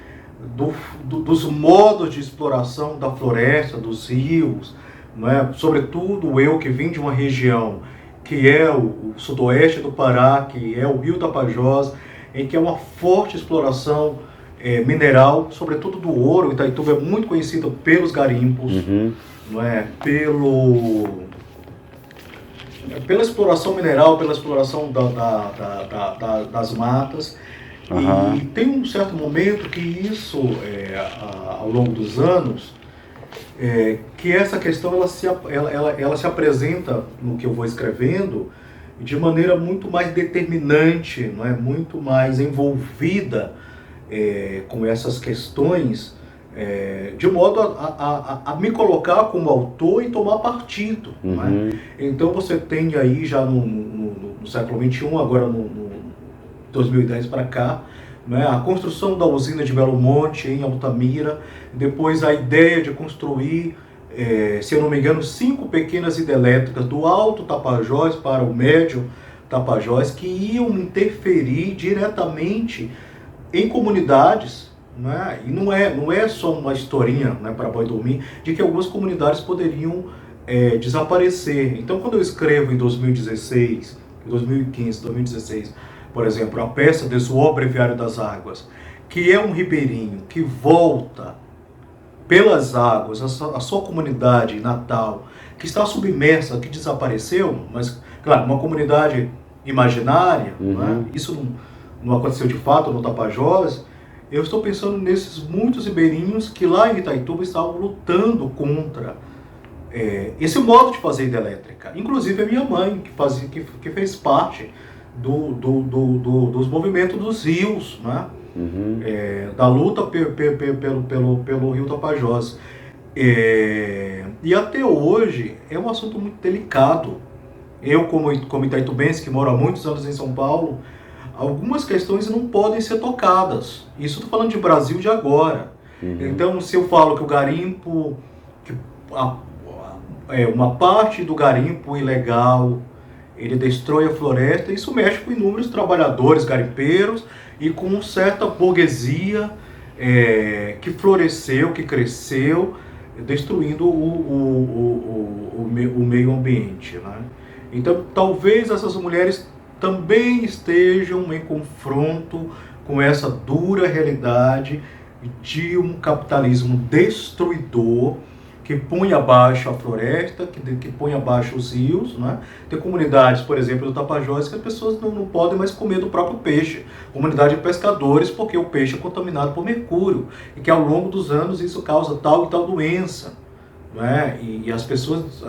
dos modos de exploração da floresta, dos rios, não é? Sobretudo eu que vim de uma região que é o sudoeste do Pará, que é o Rio Tapajós, em que é uma forte exploração mineral, sobretudo do ouro. Itaituba é muito conhecido pelos garimpos, não é? Pela exploração mineral, pela exploração das matas. E tem um certo momento que isso, ao longo dos anos, que essa questão ela se apresenta no que eu vou escrevendo de maneira muito mais determinante, não é? Muito mais envolvida com essas questões, de modo a me colocar como autor e tomar partido. Não é? Então você tem aí já no século XXI, agora no 2010 para cá, né, a construção da usina de Belo Monte em Altamira, depois a ideia de construir, se eu não me engano, 5 pequenas hidrelétricas do Alto Tapajós para o Médio Tapajós, que iam interferir diretamente em comunidades, né, e não é só uma historinha, né, para boi dormir, de que algumas comunidades poderiam desaparecer. Então, quando eu escrevo em 2016, 2015, 2016, por exemplo, a peça Desuó Breviário das Águas, que é um ribeirinho que volta pelas águas, a sua comunidade natal, que está submersa, que desapareceu, mas, claro, uma comunidade imaginária, né? Isso não aconteceu de fato no Tapajós. Eu estou pensando nesses muitos ribeirinhos que lá em Itaituba estavam lutando contra esse modo de fazer hidrelétrica. Inclusive a minha mãe, que fez parte dos movimentos dos rios, né? Da luta pelo Rio Tapajós. E até hoje é um assunto muito delicado. Eu, como itaitubense, que moro há muitos anos em São Paulo, algumas questões não podem ser tocadas. Isso estou falando de Brasil de agora. Então, se eu falo que o garimpo, uma parte do garimpo ilegal, ele destrói a floresta, isso mexe com inúmeros trabalhadores garimpeiros e com certa burguesia que floresceu, que cresceu, destruindo o meio ambiente, né? Então, talvez essas mulheres também estejam em confronto com essa dura realidade de um capitalismo destruidor que põe abaixo a floresta, que põe abaixo os rios, né? Tem comunidades, por exemplo, do Tapajós, que as pessoas não podem mais comer do próprio peixe. Comunidade de pescadores, porque o peixe é contaminado por mercúrio, e que ao longo dos anos isso causa tal e tal doença, né? E as pessoas,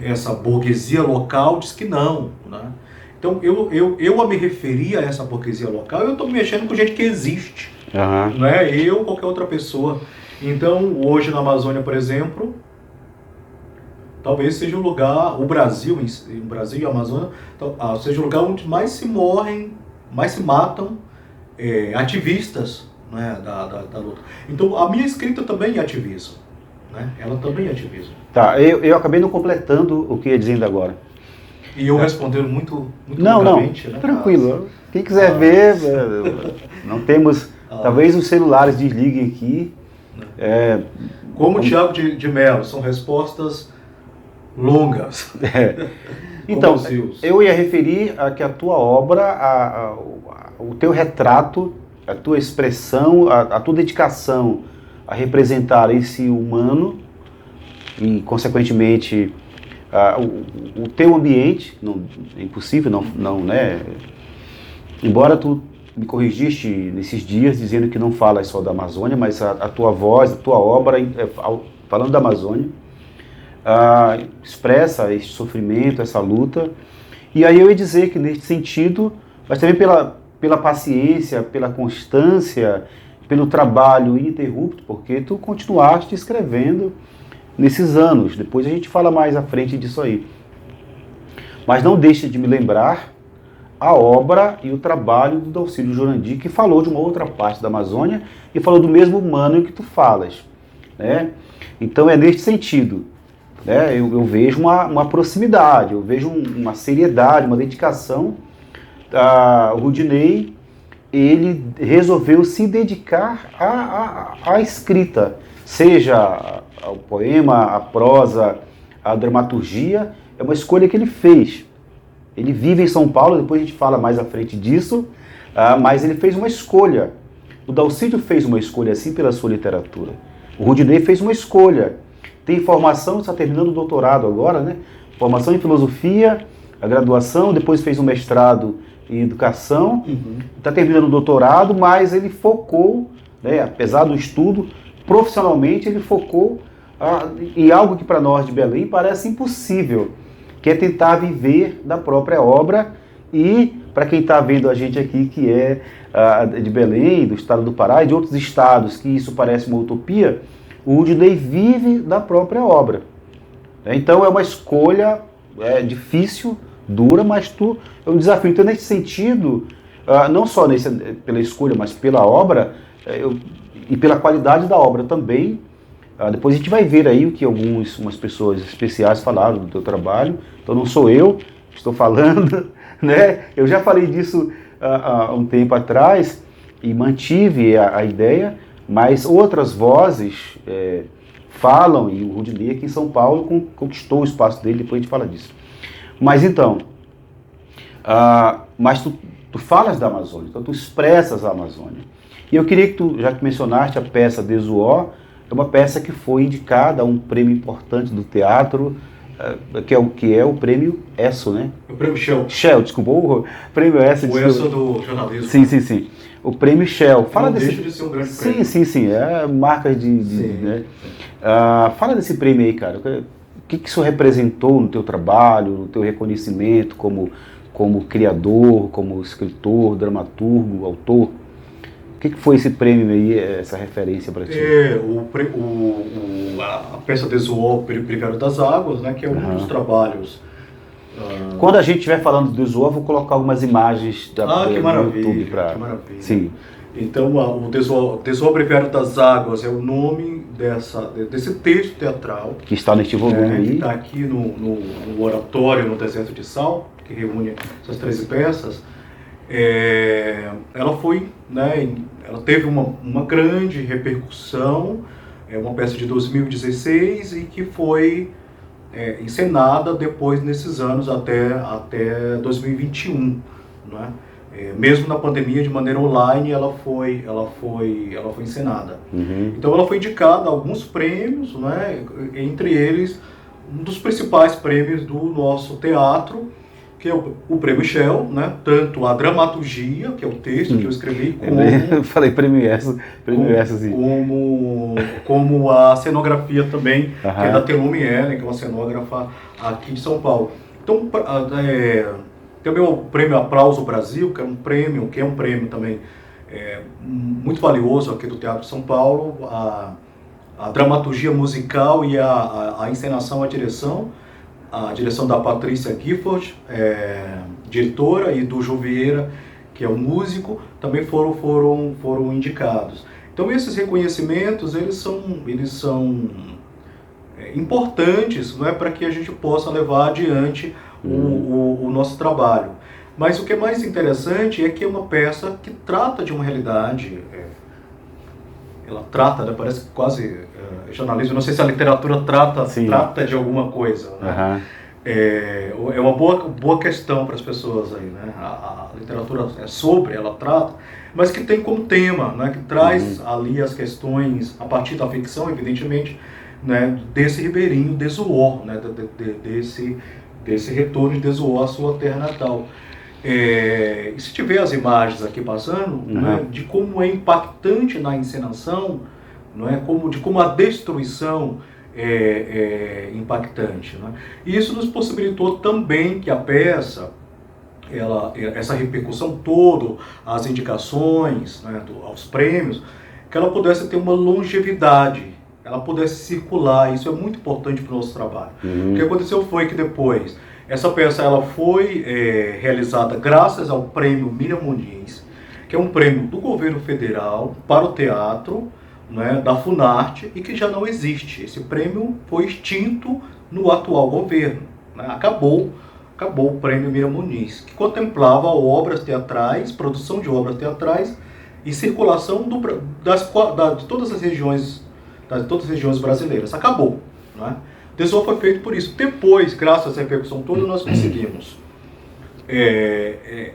essa burguesia local diz que não, né? Então, eu a me referir a essa burguesia local, eu estou me mexendo com gente que existe, né? Eu ou qualquer outra pessoa. Então, hoje na Amazônia, por exemplo, talvez seja o lugar, o Brasil e a Amazônia, seja o lugar onde mais se morrem, mais se matam ativistas, né, da luta. Então, a minha escrita também é ativismo, né? Ela também é ativismo. Tá, eu acabei não completando o que ia dizendo agora. E eu respondendo muito longamente, né? Tranquilo. Quem quiser ver, não temos... Talvez os celulares desliguem aqui. Como o Thiago de Mello, são respostas longas. Então, eu ia referir a que a tua obra, o teu retrato, a tua expressão, a tua dedicação a representar esse humano e, consequentemente, o teu ambiente, é impossível, não, né? Embora tu me corrigiste nesses dias dizendo que não falas só da Amazônia, mas a tua voz, a tua obra, falando da Amazônia, expressa esse sofrimento, essa luta. E aí eu ia dizer que nesse sentido, mas também pela paciência, pela constância, pelo trabalho ininterrupto, porque tu continuaste escrevendo nesses anos. Depois a gente fala mais à frente disso aí. Mas não deixe de me lembrar a obra e o trabalho do Dalcídio Jurandir, que falou de uma outra parte da Amazônia e falou do mesmo humano que tu falas, né? Então é neste sentido, né? Eu vejo uma proximidade, eu vejo uma seriedade, uma dedicação. O Rudinei, ele resolveu se dedicar à escrita, seja ao poema, à prosa, à dramaturgia, é uma escolha que ele fez. Ele vive em São Paulo, depois a gente fala mais à frente disso, mas ele fez uma escolha. O Dalcídio fez uma escolha assim pela sua literatura. O Rudinei fez uma escolha. Tem formação, está terminando o doutorado agora, né? Formação em filosofia, a graduação, depois fez um mestrado em educação, está terminando o doutorado, mas ele focou, né, apesar do estudo, profissionalmente ele focou em algo que para nós de Belém parece impossível, que é tentar viver da própria obra. E para quem está vendo a gente aqui, que é de Belém, do estado do Pará e de outros estados, que isso parece uma utopia, o Rudinei vive da própria obra. Então é uma escolha difícil, dura, mas é um desafio. Então, nesse sentido, não só pela escolha, mas pela obra e pela qualidade da obra também. Depois a gente vai ver aí o que umas pessoas especiais falaram do teu trabalho. Então não sou eu que estou falando, né? Eu já falei disso há um tempo atrás e mantive a ideia, mas outras vozes falam, e o Rudinei aqui em São Paulo conquistou o espaço dele, depois a gente fala disso. Mas então, mas tu falas da Amazônia, então tu expressas a Amazônia. E eu queria que tu, já que mencionaste a peça Desuó, é uma peça que foi indicada a um prêmio importante do teatro, que é o prêmio ESSO, né? O prêmio Shell. Shell, desculpa, o prêmio ESSO. O ESSO do jornalismo. Sim. O prêmio Shell. Fala não desse... deixa de ser um grande prêmio. Sim, é marca né? Fala desse prêmio aí, cara. O que isso representou no teu trabalho, no teu reconhecimento como criador, como escritor, dramaturgo, autor? O que foi esse prêmio aí, essa referência para ti? A peça Desuó, Periferia das Águas, né, que é um dos trabalhos. Quando a gente estiver falando do Desuó, vou colocar algumas imagens que maravilha, YouTube para. Que maravilha. Sim. Então, o Desuó, Periferia das Águas é o nome desse texto teatral. Que está neste volume aí. Que está aqui no Oratório no Deserto de Sal, que reúne essas 13 peças. Ela foi, né, ela teve uma grande repercussão, é uma peça de 2016 e que foi encenada depois nesses anos até 2021, né? Mesmo na pandemia, de maneira online, ela foi encenada. Então ela foi indicada a alguns prêmios, né? Entre eles um dos principais prêmios do nosso teatro, que é o prêmio Shell, né? Tanto a dramaturgia, que é o texto que eu escrevi, como... Eu falei prêmio ESSO, sim. Como a cenografia também, que é da Telume Ellen, que é uma cenógrafa aqui de São Paulo. Então, também o prêmio Aplauso Brasil, que é um prêmio também muito valioso aqui do Teatro de São Paulo, a dramaturgia musical e a encenação, a direção da Patrícia Gifford, diretora, e do João Vieira, que é o músico, também foram indicados. Então esses reconhecimentos, eles são importantes, não é, para que a gente possa levar adiante o nosso trabalho. Mas o que é mais interessante é que é uma peça que trata de uma realidade, ela trata, né, parece quase jornalismo, não sei se a literatura trata de alguma coisa, né? É uma boa questão para as pessoas aí, né? A literatura ela trata, mas que tem como tema, né, que traz ali as questões, a partir da ficção, evidentemente, né, desse ribeirinho Desuó, né, desse retorno de Desuó à sua terra natal. E se tiver as imagens aqui passando, né, de como é impactante na encenação, não é? De como a destruição é impactante, né? E isso nos possibilitou também que a peça, essa repercussão toda, as indicações, né, aos prêmios, que ela pudesse ter uma longevidade, ela pudesse circular. Isso é muito importante para o nosso trabalho. O que aconteceu foi que depois Essa peça ela foi realizada graças ao Prêmio Miriam Muniz, que é um prêmio do governo federal para o teatro, né, da Funarte, e que já não existe. Esse prêmio foi extinto no atual governo, né? Acabou o Prêmio Miriam Muniz, que contemplava obras teatrais, produção de obras teatrais e circulação de todas as regiões brasileiras. Acabou, né? O tesouro foi feito por isso. Depois, graças a essa repercussão toda, nós conseguimos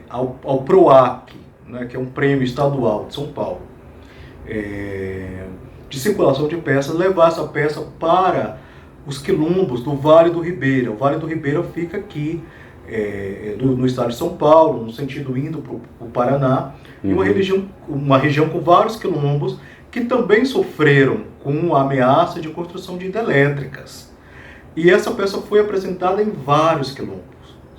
ao PROAC, né, que é um prêmio estadual de São Paulo, de circulação de peças, levar essa peça para os quilombos do Vale do Ribeira. O Vale do Ribeira fica aqui no estado de São Paulo, no sentido indo para o Paraná, e uma região com vários quilombos que também sofreram com a ameaça de construção de hidrelétricas. E essa peça foi apresentada em vários quilombos.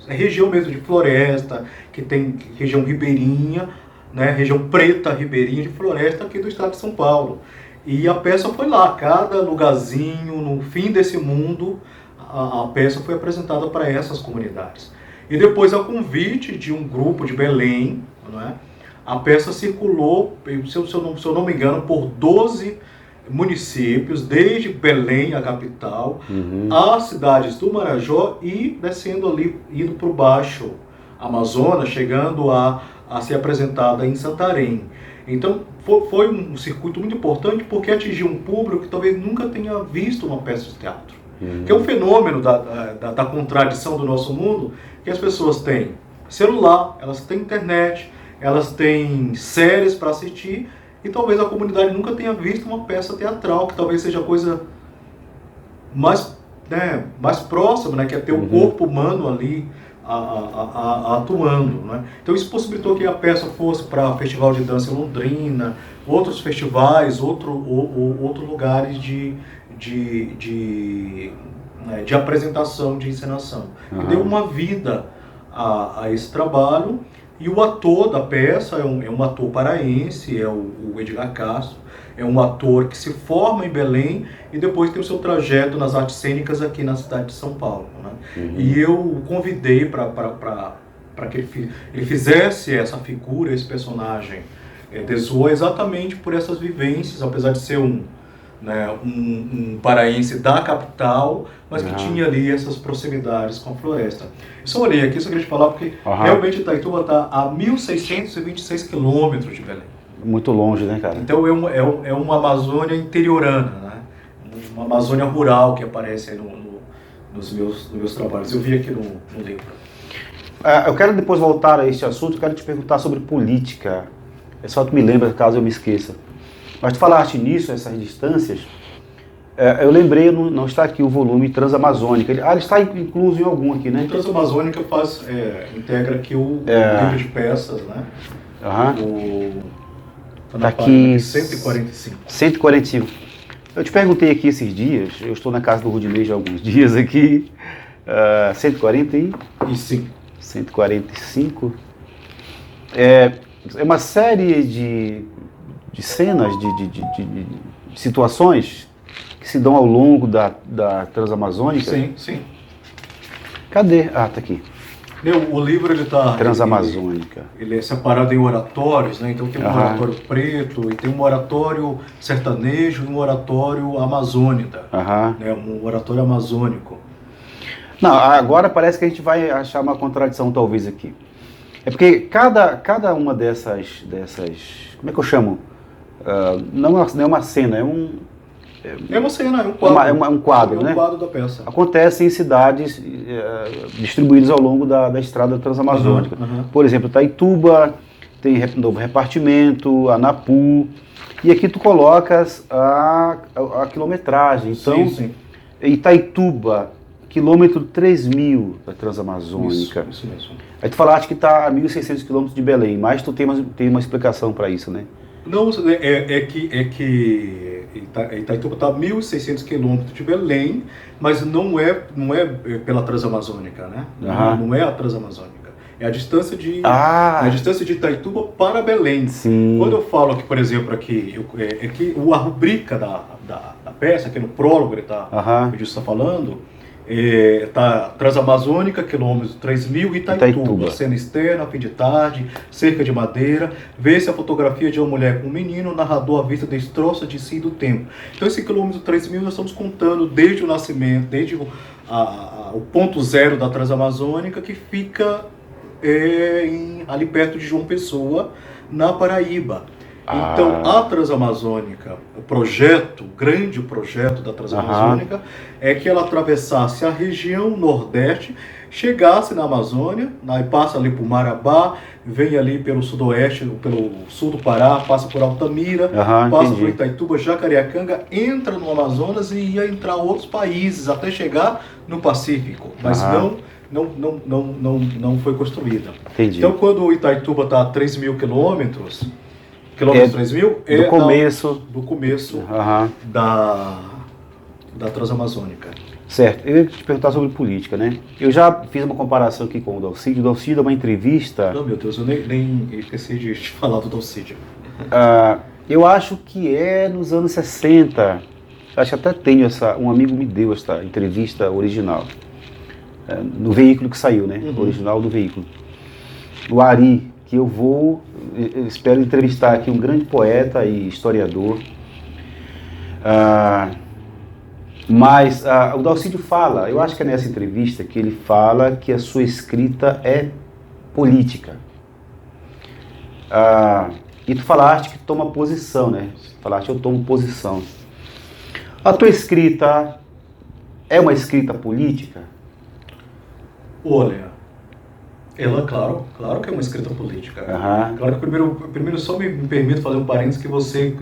É região mesmo de floresta, que tem região ribeirinha, né, região preta ribeirinha de floresta aqui do estado de São Paulo. E a peça foi lá, cada lugarzinho, no fim desse mundo, a peça foi apresentada para essas comunidades. E depois, a convite de um grupo de Belém, né, a peça circulou, se eu não me engano, por 12 municípios, desde Belém, a capital, às cidades do Marajó e descendo ali, indo para o Baixo Amazonas, chegando a ser apresentada em Santarém. Então, foi um circuito muito importante porque atingiu um público que talvez nunca tenha visto uma peça de teatro. Que é um fenômeno da contradição do nosso mundo, que as pessoas têm celular, elas têm internet, elas têm séries para assistir, e talvez a comunidade nunca tenha visto uma peça teatral, que talvez seja a coisa mais próxima, né, que é ter o corpo humano ali atuando, né? Então isso possibilitou que a peça fosse para Festival de Dança em Londrina, outros festivais, outros lugares de apresentação, de encenação. E deu uma vida a esse trabalho. E o ator da peça é um ator paraense, é o Edgar Castro, é um ator que se forma em Belém e depois tem o seu trajeto nas artes cênicas aqui na cidade de São Paulo, né? E eu o convidei para que ele fizesse essa figura, esse personagem, Dezoa, exatamente por essas vivências, apesar de ser um paraense da capital, mas que tinha ali essas proximidades com a floresta. Eu só olhei aqui, só queria te falar, porque realmente Itaituba está a 1.626 quilômetros de Belém. Muito longe, né, cara? Então é uma Amazônia interiorana, né? Uma Amazônia rural que aparece aí nos meus trabalhos. Eu vi aqui no livro. Eu quero depois voltar a este assunto, eu quero te perguntar sobre política. É só tu me lembra, caso eu me esqueça. Mas tu falaste nisso, essas distâncias, eu lembrei, não está aqui o volume Transamazônica. Ele está incluso em algum aqui, né? O Transamazônica integra aqui o livro de peças, né? Está aqui 145. 145. Eu te perguntei aqui esses dias, eu estou na casa do Rudinei já há alguns dias aqui, 145. 145. É uma série de cenas, de situações que se dão ao longo da Transamazônica. Sim. Cadê? Ah, tá aqui. O livro ele tá... Transamazônica. Ele é separado em oratórios, né? Então tem um oratório preto, e tem um oratório sertanejo e um oratório amazônida. Né? Um oratório amazônico. Não, agora parece que a gente vai achar uma contradição talvez aqui. É porque cada uma dessas... Como é que eu chamo? Não é uma cena, é uma cena, é um quadro. É um quadro, né? É um quadro da peça. Acontece em cidades distribuídas ao longo da estrada transamazônica. Por exemplo, Itaituba, tem Novo Repartimento, Anapu, e aqui tu colocas a quilometragem. Então, sim. Itaituba, quilômetro 3.000 da Transamazônica. Isso mesmo. Aí tu falaste que está a 1.600 quilômetros de Belém, mas tu tem uma explicação para isso, né? Não, é que Itaituba está a 1.600 quilômetros de Belém, mas não é pela Transamazônica, né? Não é a Transamazônica. É a distância de Itaituba para Belém. Sim. Quando eu falo aqui, por exemplo, aqui, a rubrica da peça, que no prólogo o Edilson está falando, Transamazônica, quilômetro 3.000, Itaituba, cena externa, fim de tarde, cerca de madeira, vê-se a fotografia de uma mulher com um menino, narrador à vista destroça de si e do tempo. Então esse quilômetro 3.000 nós estamos contando desde o nascimento, desde o ponto zero da Transamazônica, que fica ali perto de João Pessoa, na Paraíba. Então, a Transamazônica, o grande projeto da Transamazônica, é que ela atravessasse a região nordeste, chegasse na Amazônia, aí passa ali por Marabá, vem ali pelo sudoeste, pelo sul do Pará, passa por Altamira, passa por Itaituba, Jacareacanga, entra no Amazonas e ia entrar outros países até chegar no Pacífico, mas não foi construída. Entendi. Então, quando o Itaituba está a 3.000 quilômetros 3.000 do começo da Transamazônica. Certo. Eu ia te perguntar sobre política, né? Eu já fiz uma comparação aqui com o Dalcídio. O Dalcídio deu uma entrevista... Não, meu Deus, eu nem esqueci de te falar do Dalcídio. Eu acho que é nos anos 60. Acho que até tenho um amigo me deu essa entrevista original. No veículo que saiu, né? Original do veículo. O Ari, que eu espero entrevistar aqui um grande poeta e historiador. Mas o Dalcídio fala, eu acho que é nessa entrevista que ele fala que a sua escrita é política. E tu falaste que toma posição, né? Falaste, eu tomo posição. A tua escrita é uma escrita política? Olha, ela, claro que é uma escrita política. Claro que primeiro só me permito fazer um parênteses que você,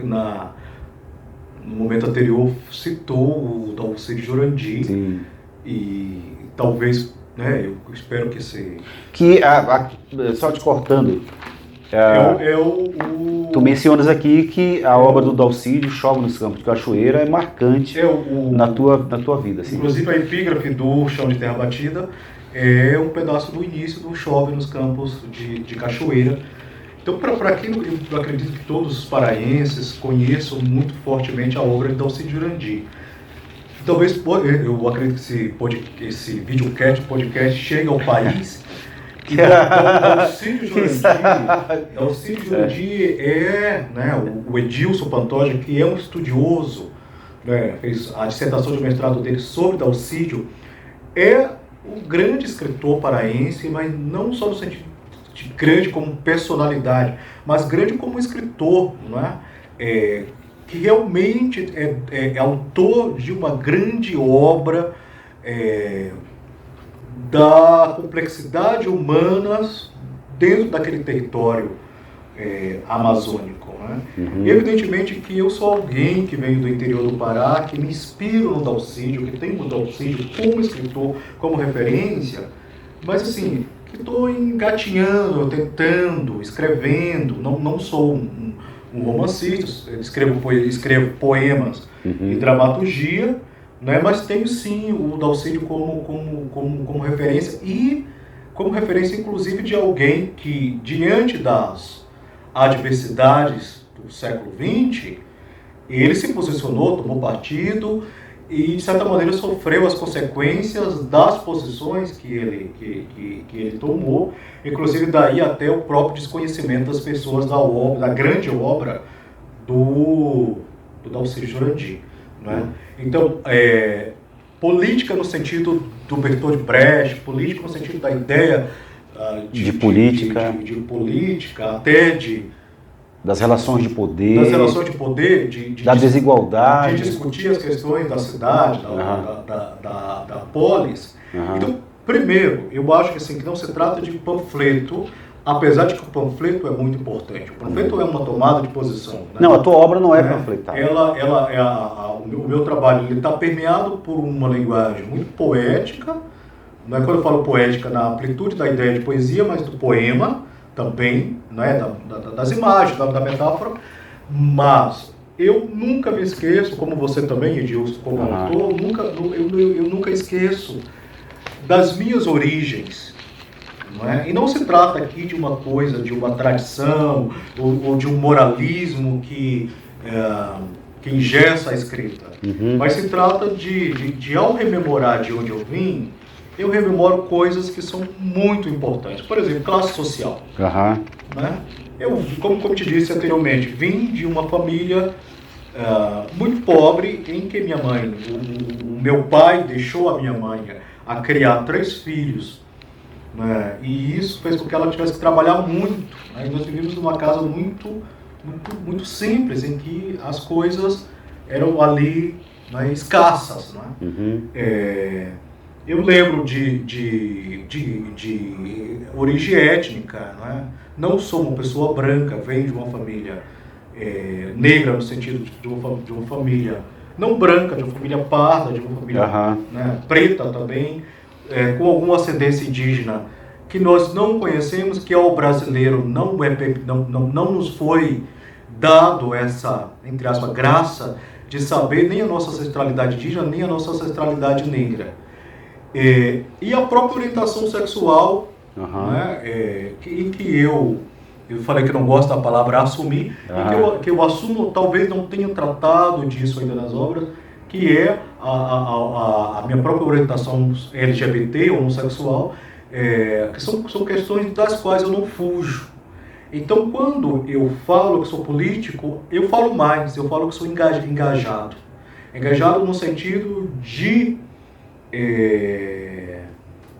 no momento anterior, citou o Dalcídio Jurandir. Sim. E talvez, né, eu espero que se... Só te cortando, o tu mencionas aqui que a obra do Dalcídio, Chove nos Campos de Cachoeira, é marcante na tua vida. Assim. Inclusive a epígrafe do Chão de Terra Batida é um pedaço do início do Chove nos Campos de Cachoeira. Então, para quem eu acredito que todos os paraenses conheçam muito fortemente a obra de Dalcídio Jurandir. Talvez, eu acredito que esse podcast chegue ao país. E Dalcídio Jurandir é, né, o Edilson Pantoja, que é um estudioso, né, fez a dissertação de mestrado dele sobre Dalcídio, é um grande escritor paraense, mas não só no sentido de grande como personalidade, mas grande como escritor, não é? Que realmente é autor de uma grande obra da complexidade humana dentro daquele território amazônico. Né? Evidentemente que eu sou alguém que veio do interior do Pará, que me inspiro no Dalcídio, que tenho o Dalcídio como escritor, como referência, mas assim, que estou engatinhando, tentando, escrevendo, não sou um romancista, escrevo poemas e dramaturgia, né, mas tenho sim o Dalcídio como referência, e como referência inclusive de alguém que, diante das adversidades do século XX, ele se posicionou, tomou partido e, de certa maneira, sofreu as consequências das posições que ele tomou, inclusive daí até o próprio desconhecimento das pessoas da grande obra do Dalcídio Jurandir. Né? Então, política no sentido do Bertolt Brecht, política no sentido da ideia de política, até das relações de poder, da desigualdade, de discutir as questões da cidade, da polis. Então, primeiro, eu acho que, assim, que não se trata de panfleto, apesar de que o panfleto é muito importante. O panfleto é uma tomada de posição. Né? Não, a tua obra não é panfletada. O meu trabalho está permeado por uma linguagem muito poética. Não é quando eu falo poética na amplitude da ideia de poesia, mas do poema também, né, das imagens, da metáfora. Mas eu nunca me esqueço, como você também, Edilson, como autor, eu nunca esqueço das minhas origens. Não é? E não se trata aqui de uma coisa, de uma tradição ou de um moralismo que que engessa a escrita. Mas se trata de ao rememorar de onde eu vim, eu rememoro coisas que são muito importantes. Por exemplo, classe social. Né? Eu, como te disse anteriormente, vim de uma família muito pobre, em que minha mãe, o meu pai deixou a minha mãe a criar 3 filhos, né? E isso fez com que ela tivesse que trabalhar muito, né? Nós vivíamos numa casa muito simples, em que as coisas eram ali, né, escassas, né? Eu lembro de origem étnica, né? Não sou uma pessoa branca, venho de uma família negra, no sentido de uma família não branca, de uma família parda, de uma família né, preta também, com alguma ascendência indígena, que nós não conhecemos, que ao brasileiro não nos foi dado essa, entre aspas, graça de saber nem a nossa ancestralidade indígena, nem a nossa ancestralidade negra. E a própria orientação sexual, né, em que eu falei que não gosto da palavra assumir, que eu assumo, talvez não tenha tratado disso ainda nas obras, que é a minha própria orientação LGBT, homossexual, que são questões das quais eu não fujo. Então, quando eu falo que sou político, eu falo mais, eu falo que sou engajado. Engajado no sentido de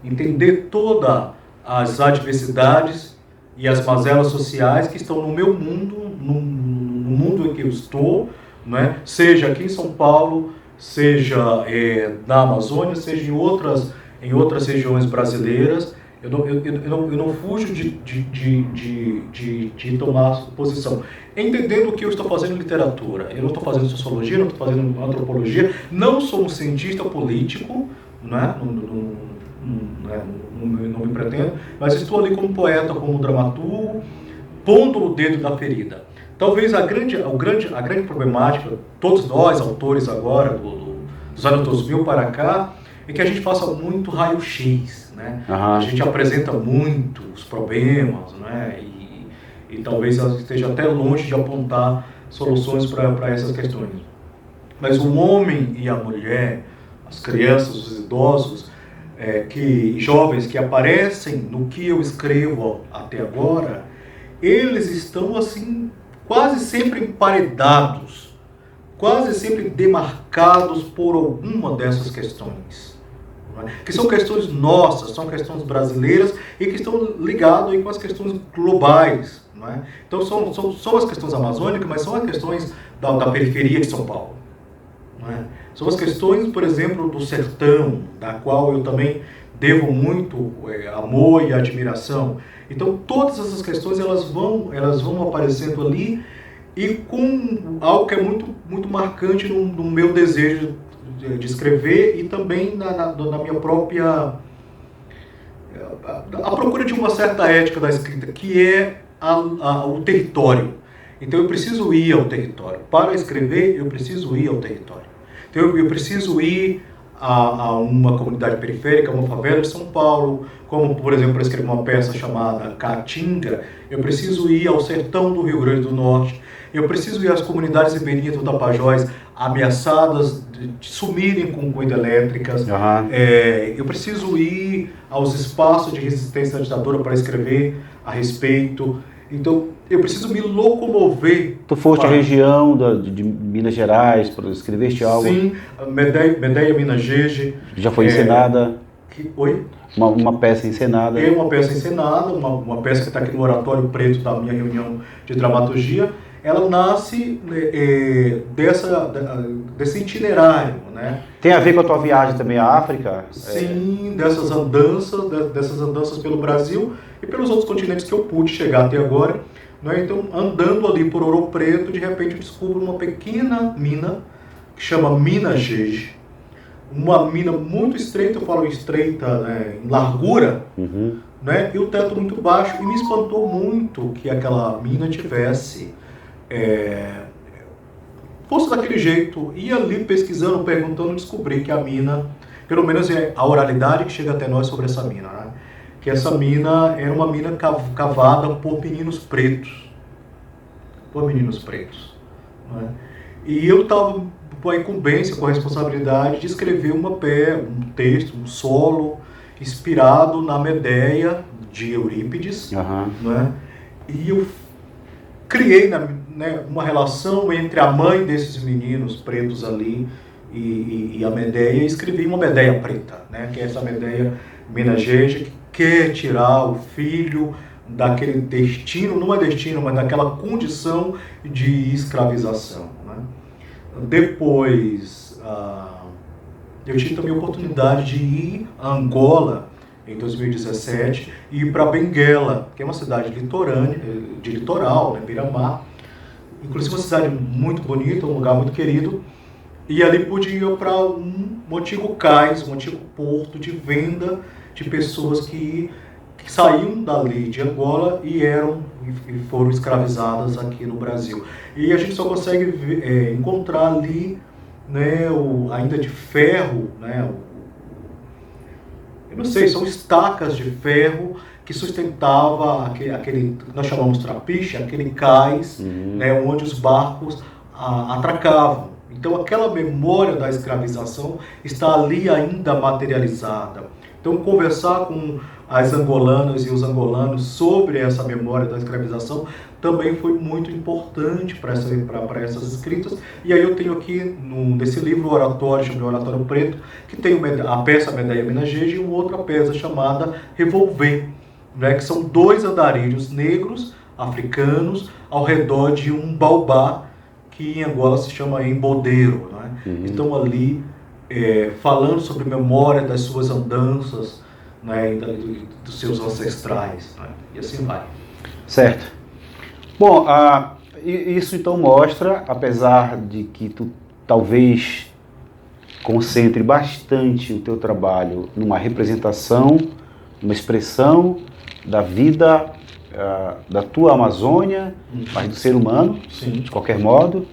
entender todas as adversidades e as mazelas sociais que estão no meu mundo, no mundo em que eu estou, né? Seja aqui em São Paulo, seja na Amazônia, seja em outras regiões brasileiras. Eu não fujo de tomar posição, entendendo que eu estou fazendo literatura. Eu não estou fazendo sociologia, não estou fazendo antropologia, não sou um cientista político, né? Não me pretendo, mas estou ali como poeta, como dramaturgo, pondo o dedo na ferida. Talvez a grande problemática, todos nós, autores agora, dos anos 2000 para cá, é que a gente faça muito raio-x, né? A gente apresenta muito os problemas, né? E talvez esteja até longe de apontar soluções para essas questões. Mas o homem e a mulher, as crianças, os idosos, jovens que aparecem no que eu escrevo até agora, eles estão assim quase sempre emparedados, quase sempre demarcados por alguma dessas questões, que são questões nossas, são questões brasileiras e que estão ligadas aí com as questões globais, não é? Então são as questões amazônicas, mas são as questões da periferia de São Paulo, não é? São as questões, por exemplo, do sertão, da qual eu também devo muito amor e admiração. Então todas essas questões elas vão aparecendo ali, e com algo que é muito marcante no meu desejo de escrever, e também na minha própria a procura de uma certa ética da escrita, que é o território. Então eu preciso ir ao território. Para escrever, eu preciso ir ao território. Então eu preciso ir a uma comunidade periférica, uma favela de São Paulo, como, por exemplo, para escrever uma peça chamada Caatinga, eu preciso ir ao sertão do Rio Grande do Norte, eu preciso ir às comunidades ribeirinhas do Tapajós, ameaçadas de sumirem com hidrelétricas, eu preciso ir aos espaços de resistência à ditadura para escrever a respeito. Então, eu preciso me locomover. Tu foste à região de Minas Gerais, para escreveste algo? Sim, Medeia, Minas Gerais. Já foi encenada? Oi? Uma peça encenada. É uma peça encenada, uma peça que está aqui no Oratório Preto da minha reunião de dramaturgia. Ela nasce desse itinerário, né? Tem a ver com a tua viagem também à África? Sim, dessas andanças pelo Brasil e pelos outros continentes que eu pude chegar até agora, né? Então, andando ali por Ouro Preto, de repente eu descubro uma pequena mina que chama Mina Gege. Uma mina muito estreita, eu falo estreita, né, em largura, né? E o teto muito baixo, e me espantou muito que aquela mina tivesse fosse daquele jeito. E ali pesquisando, perguntando, descobri que a mina, pelo menos é a oralidade que chega até nós sobre essa mina, né? Que essa mina era uma mina cavada por meninos pretos. Né? E eu estava com a incumbência, com a responsabilidade de escrever um texto, um solo, inspirado na Medéia de Eurípides, né? E eu criei uma relação entre a mãe desses meninos pretos ali e a Medéia, e escrevi uma Medéia preta, né? Que é essa Medéia menageja, que quer tirar o filho daquele destino, não é destino, mas daquela condição de escravização, né? Depois, eu tive também a oportunidade de ir a Angola em 2017 e ir para Benguela, que é uma cidade de litoral, né, beira-mar. Inclusive uma cidade muito bonita, um lugar muito querido. E ali pude ir para um antigo cais, um antigo porto de venda de pessoas que saíam dali de Angola e foram escravizadas aqui no Brasil. E a gente só consegue encontrar ali, né, ainda de ferro, né, eu não sei, são estacas de ferro que sustentava aquele que nós chamamos trapiche, aquele cais, né, onde os barcos atracavam. Então aquela memória da escravização está ali ainda materializada. Então conversar com as angolanas e os angolanos sobre essa memória da escravização também foi muito importante para essas escritas. E aí eu tenho aqui nesse livro o oratório, chamado Oratório Preto, que tem a peça Medéia Menageja e outra peça chamada Revolver, né, que são dois andarilhos negros, africanos, ao redor de um baobá, que em Angola se chama embodeiro, né? Estão ali falando sobre memória das suas andanças, né, dos seus ancestrais, né? E assim vai. Certo. Bom, isso então mostra, apesar de que tu talvez concentre bastante o teu trabalho numa representação, numa expressão da vida da tua Amazônia, mas do ser humano, de qualquer modo,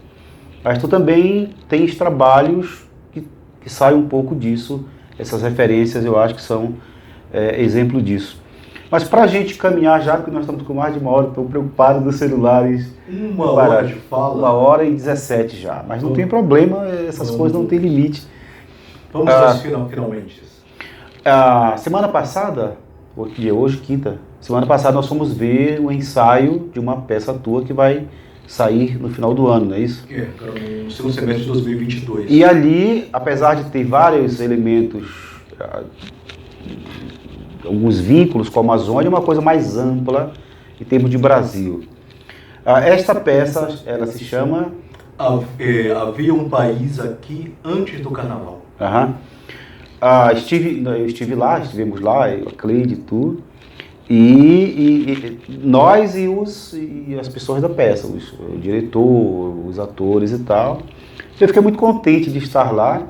mas tu também tens trabalhos que saem um pouco disso. Essas referências eu acho que são exemplo disso. Mas para a gente caminhar já, porque nós estamos com mais de uma hora, estou preocupado dos celulares. Uma hora de fala. 1h17 já, mas não tem problema, essas coisas não têm limite. Vamos às finalmente. Semana passada, hoje quinta, semana passada nós fomos ver o ensaio de uma peça tua que vai sair no final do ano, não é isso? No segundo semestre de 2022. E ali, apesar de ter vários elementos, alguns vínculos com a Amazônia, é uma coisa mais ampla em termos de Brasil. Esta peça, ela se chama... Havia um país aqui antes do carnaval. Eu estivemos lá, a Cleide e tudo, e nós e as pessoas da peça, o diretor, os atores e tal. Eu fiquei muito contente de estar lá,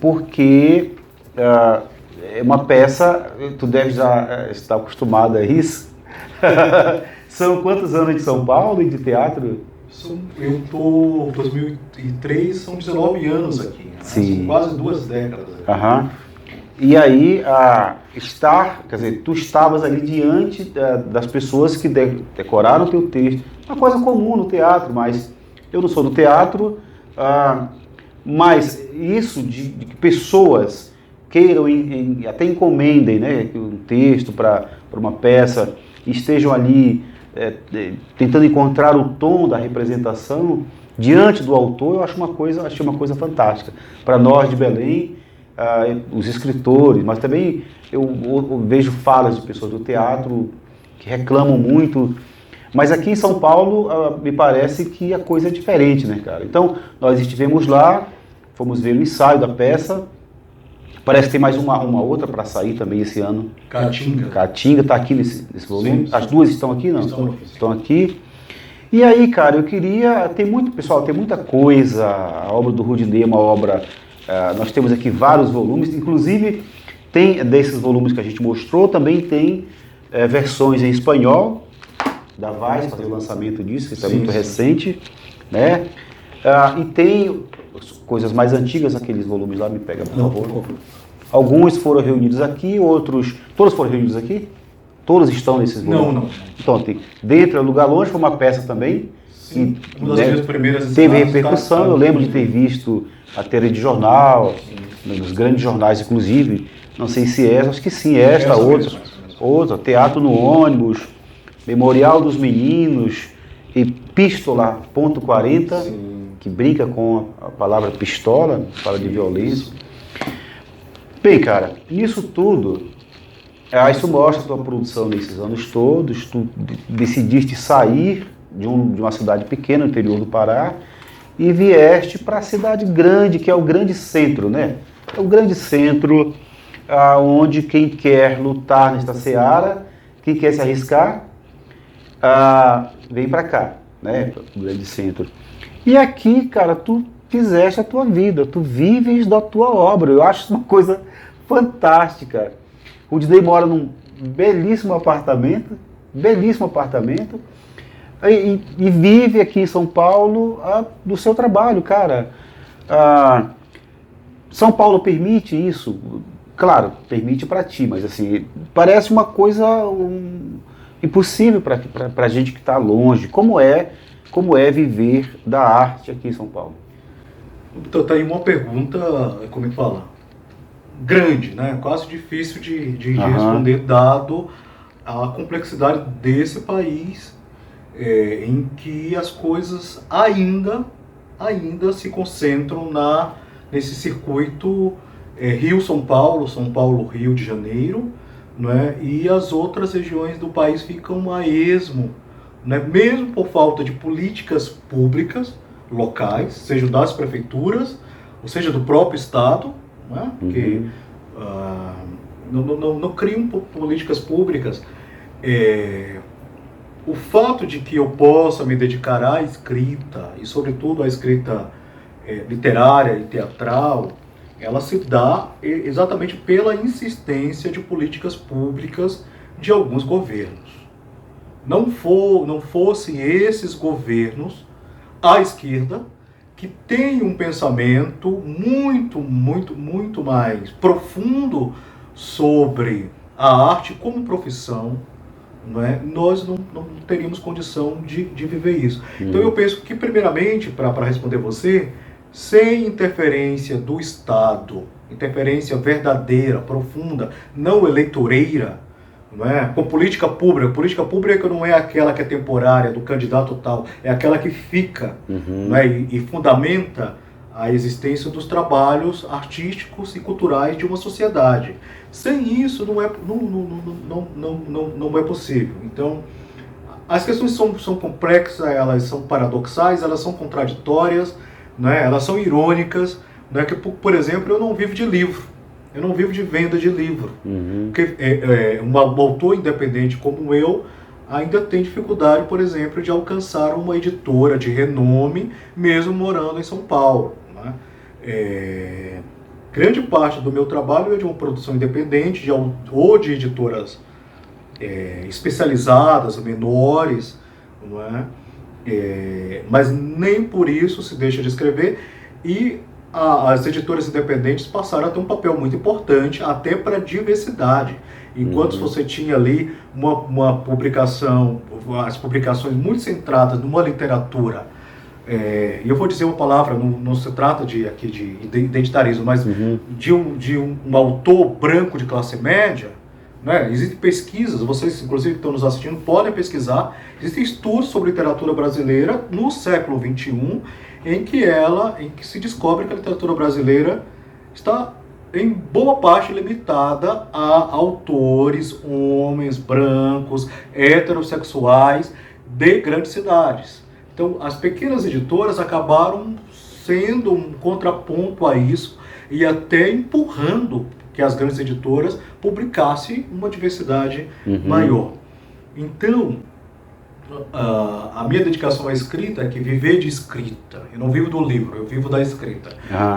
porque é uma peça, tu deve já estar acostumado a isso. São quantos anos de São Paulo e de teatro? Eu estou em 2003, são 19 anos aqui, né? São quase 2 décadas. E aí, quer dizer, tu estavas ali diante das pessoas que decoraram o teu texto. Uma coisa comum no teatro, mas eu não sou do teatro, mas isso de que pessoas queiram, até encomendem, né, um texto para uma peça, e estejam ali tentando encontrar o tom da representação diante do autor, eu achei uma coisa fantástica. Para nós de Belém, os escritores, mas também eu vejo falas de pessoas do teatro que reclamam muito, mas aqui em São Paulo me parece que a coisa é diferente, né, cara? Então, nós estivemos lá, fomos ver o ensaio da peça. Parece que tem mais uma outra para sair também esse ano. Caatinga está aqui nesse volume. Sim. As duas estão aqui, não? Estão aqui. E aí, cara, eu queria... Tem muita coisa. A obra do Rudinei é uma obra... nós temos aqui vários volumes. Inclusive, tem desses volumes que a gente mostrou, também tem versões em espanhol. Da Vaz fazer o lançamento disso, que está muito recente. Né? E tem... coisas mais antigas, aqueles volumes lá, me pega, por favor. Alguns foram reunidos aqui, outros... Todos foram reunidos aqui? Todos estão nesses volumes? Não. Então, tem Dentro é Lugar Longe, foi uma peça também. Sim, que, uma das minhas primeiras teve repercussão. Eu lembro de ter visto até de jornal, nos grandes jornais, inclusive. Não sei se é, acho que sim, esta, outra, Teatro no Ônibus, Memorial dos Meninos, Epístola ponto 40, que brinca com a palavra pistola, fala de violência. Bem, cara, nisso tudo, isso mostra a tua produção nesses anos todos. Tu decidiste sair de uma cidade pequena no interior do Pará e vieste para a cidade grande, que é o grande centro, né? É o grande centro onde quem quer lutar nesta seara, quem quer se arriscar, vem para cá, né? O grande centro. E aqui, cara, tu fizeste a tua vida, tu vives da tua obra. Eu acho isso uma coisa fantástica. O Rudinei mora num belíssimo apartamento, e vive aqui em São Paulo do seu trabalho, cara. São Paulo permite isso? Claro, permite para ti, mas assim, parece uma coisa impossível para a gente que está longe. Como é viver da arte aqui em São Paulo? Então, tá aí uma pergunta, como é que fala? Grande, né? Quase difícil de responder, dado a complexidade desse país, em que as coisas ainda se concentram nesse circuito Rio-São Paulo, Rio de Janeiro, né? E as outras regiões do país ficam a esmo, né? Mesmo por falta de políticas públicas locais, seja das prefeituras, ou seja do próprio Estado, né? Que não criam políticas públicas. O fato de que eu possa me dedicar à escrita, e sobretudo à escrita literária e teatral, ela se dá exatamente pela insistência de políticas públicas de alguns governos. Não fossem esses governos, à esquerda, que tem um pensamento muito mais profundo sobre a arte como profissão, não é? Nós não teríamos condição de viver isso. Então eu penso que, primeiramente, para responder você, sem interferência do Estado, interferência verdadeira, profunda, não eleitoreira, não é? Com política pública não é aquela que é temporária, do candidato tal, é aquela que fica, não é? E fundamenta a existência dos trabalhos artísticos e culturais de uma sociedade. Sem isso não é possível. Então, as questões são complexas, elas são paradoxais, elas são contraditórias, né? Elas são irônicas, né? Que, por exemplo, eu não vivo de livro. Eu não vivo de venda de livro. Porque um autor independente como eu ainda tem dificuldade, por exemplo, de alcançar uma editora de renome, mesmo morando em São Paulo, né? Grande parte do meu trabalho é de uma produção independente, ou de editoras especializadas, menores, não é? Mas nem por isso se deixa de escrever, e as editoras independentes passaram a ter um papel muito importante até para a diversidade. Enquanto você tinha ali uma publicação, as publicações muito centradas numa literatura, e eu vou dizer uma palavra, não se trata de identitarismo, mas de um autor branco de classe média, né? Existem pesquisas, vocês inclusive que estão nos assistindo podem pesquisar, existem estudos sobre literatura brasileira no século XXI, em que se descobre que a literatura brasileira está em boa parte limitada a autores, homens, brancos, heterossexuais de grandes cidades. Então, as pequenas editoras acabaram sendo um contraponto a isso e até empurrando que as grandes editoras publicassem uma diversidade maior. Então, a minha dedicação à escrita é que viver de escrita. Eu não vivo do livro, eu vivo da escrita.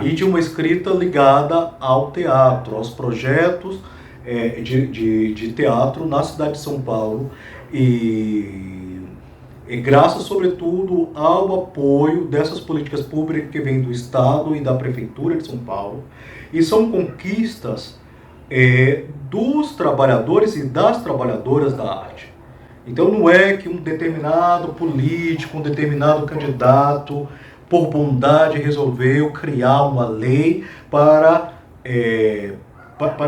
E de uma escrita ligada ao teatro, aos projetos de teatro na cidade de São Paulo. E graças, sobretudo, ao apoio dessas políticas públicas que vêm do Estado e da Prefeitura de São Paulo. E são conquistas dos trabalhadores e das trabalhadoras da arte. Então não é que um determinado político, um determinado candidato, por bondade, resolveu criar uma lei para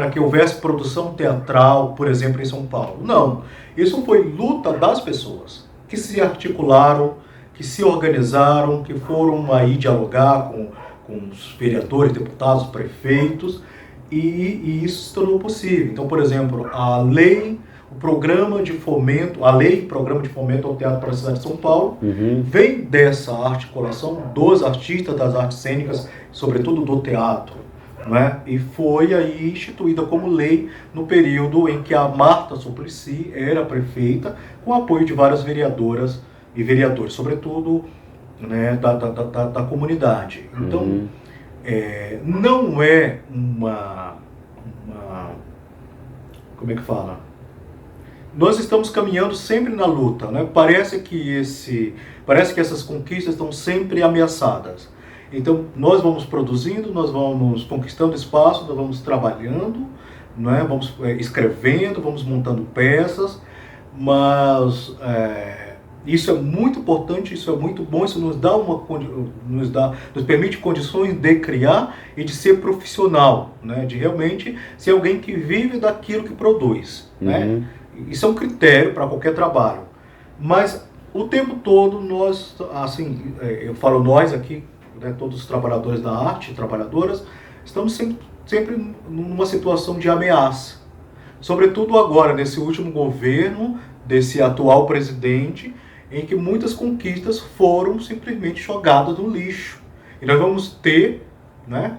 que houvesse produção teatral, por exemplo, em São Paulo. Não, isso foi luta das pessoas que se articularam, que se organizaram, que foram aí dialogar com os vereadores, deputados, prefeitos, e isso se tornou possível. Então, por exemplo, a lei Programa de Fomento ao Teatro para a cidade de São Paulo, vem dessa articulação dos artistas das artes cênicas, sobretudo do teatro, né? E foi aí instituída como lei no período em que a Marta Suplicy era prefeita, com apoio de várias vereadoras e vereadores, sobretudo, né, da comunidade. Então, não é uma... Como é que fala? Nós estamos caminhando sempre na luta, né? Parece que essas conquistas estão sempre ameaçadas. Então, nós vamos produzindo, nós vamos conquistando espaço, nós vamos trabalhando, né? Vamos escrevendo, vamos montando peças, mas isso é muito importante, isso é muito bom, isso nos permite condições de criar e de ser profissional, né? De realmente ser alguém que vive daquilo que produz, né? Isso é um critério para qualquer trabalho. Mas o tempo todo nós, assim, eu falo nós aqui, né, todos os trabalhadores da arte, trabalhadoras, estamos sempre numa situação de ameaça. Sobretudo agora, nesse último governo, desse atual presidente, em que muitas conquistas foram simplesmente jogadas no lixo. E nós vamos ter, né,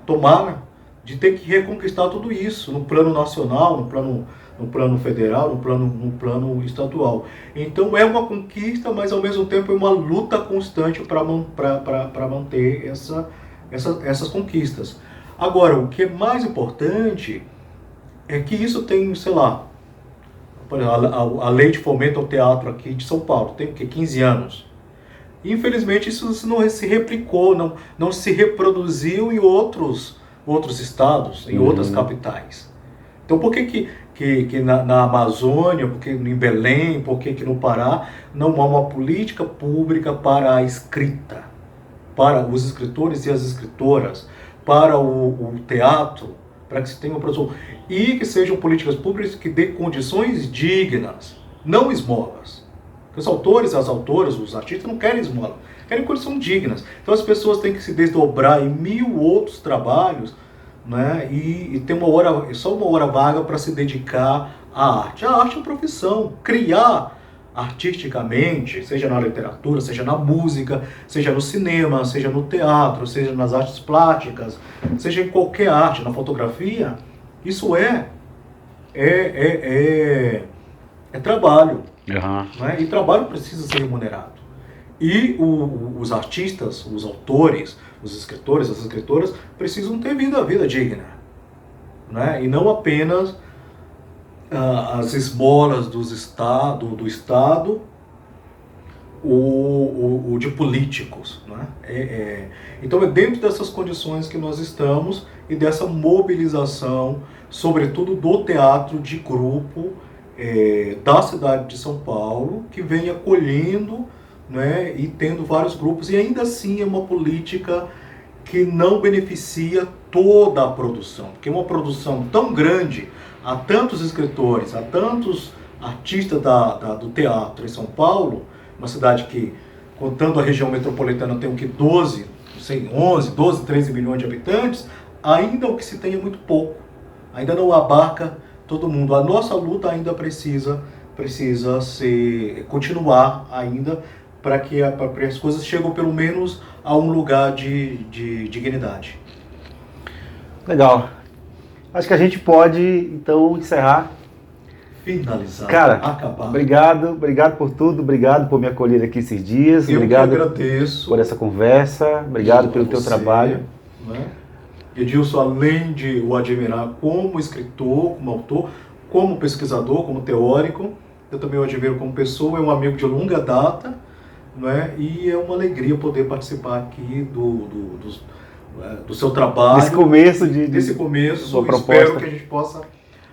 de ter que reconquistar tudo isso no plano nacional, no plano federal, no plano estadual. Então é uma conquista, mas ao mesmo tempo é uma luta constante para manter essas conquistas. Agora, o que é mais importante é que isso tem, sei lá, a lei de fomento ao teatro aqui de São Paulo, tem o quê? 15 anos. Infelizmente isso não se replicou, não se reproduziu em outros estados, em outras capitais. Então por que na Amazônia, por que em Belém, por que no Pará não há uma política pública para a escrita, para os escritores e as escritoras, para o teatro, para que se tenha uma produção, e que sejam políticas públicas que dêem condições dignas, não esmolas. Porque os autores, as autoras, os artistas não querem esmola, querem condições dignas. Então as pessoas têm que se desdobrar em 1000 outros trabalhos, né, e ter só uma hora vaga para se dedicar à arte. A arte é uma profissão. Criar artisticamente, seja na literatura, seja na música, seja no cinema, seja no teatro, seja nas artes plásticas, seja em qualquer arte, na fotografia, isso é trabalho. Né? E trabalho precisa ser remunerado. E os artistas, os autores, os escritores, as escritoras precisam ter vida digna, né? E não apenas as esmolas do Estado ou de políticos, né? Então é dentro dessas condições que nós estamos e dessa mobilização, sobretudo do teatro de grupo da cidade de São Paulo, que vem acolhendo, né, e tendo vários grupos, e ainda assim é uma política que não beneficia toda a produção, porque uma produção tão grande, há tantos escritores, há tantos artistas do teatro em São Paulo, uma cidade que, contando a região metropolitana, tem o que 11, 12, 13 milhões de habitantes, ainda o que se tem é muito pouco, ainda não abarca todo mundo. A nossa luta ainda precisa continuar ainda, para que as coisas cheguem pelo menos a um lugar de dignidade. Legal. Acho que a gente pode, então, encerrar. Finalizar, cara, acabar. Obrigado por tudo, obrigado por me acolher aqui esses dias. Obrigado, que agradeço por essa conversa, obrigado pelo teu trabalho. Né? Edilson, além de o admirar como escritor, como autor, como pesquisador, como teórico, eu também o admiro como pessoa, é um amigo de longa data, né? E é uma alegria poder participar aqui do seu trabalho. Desse começo desse começo, sua proposta. Espero que a gente possa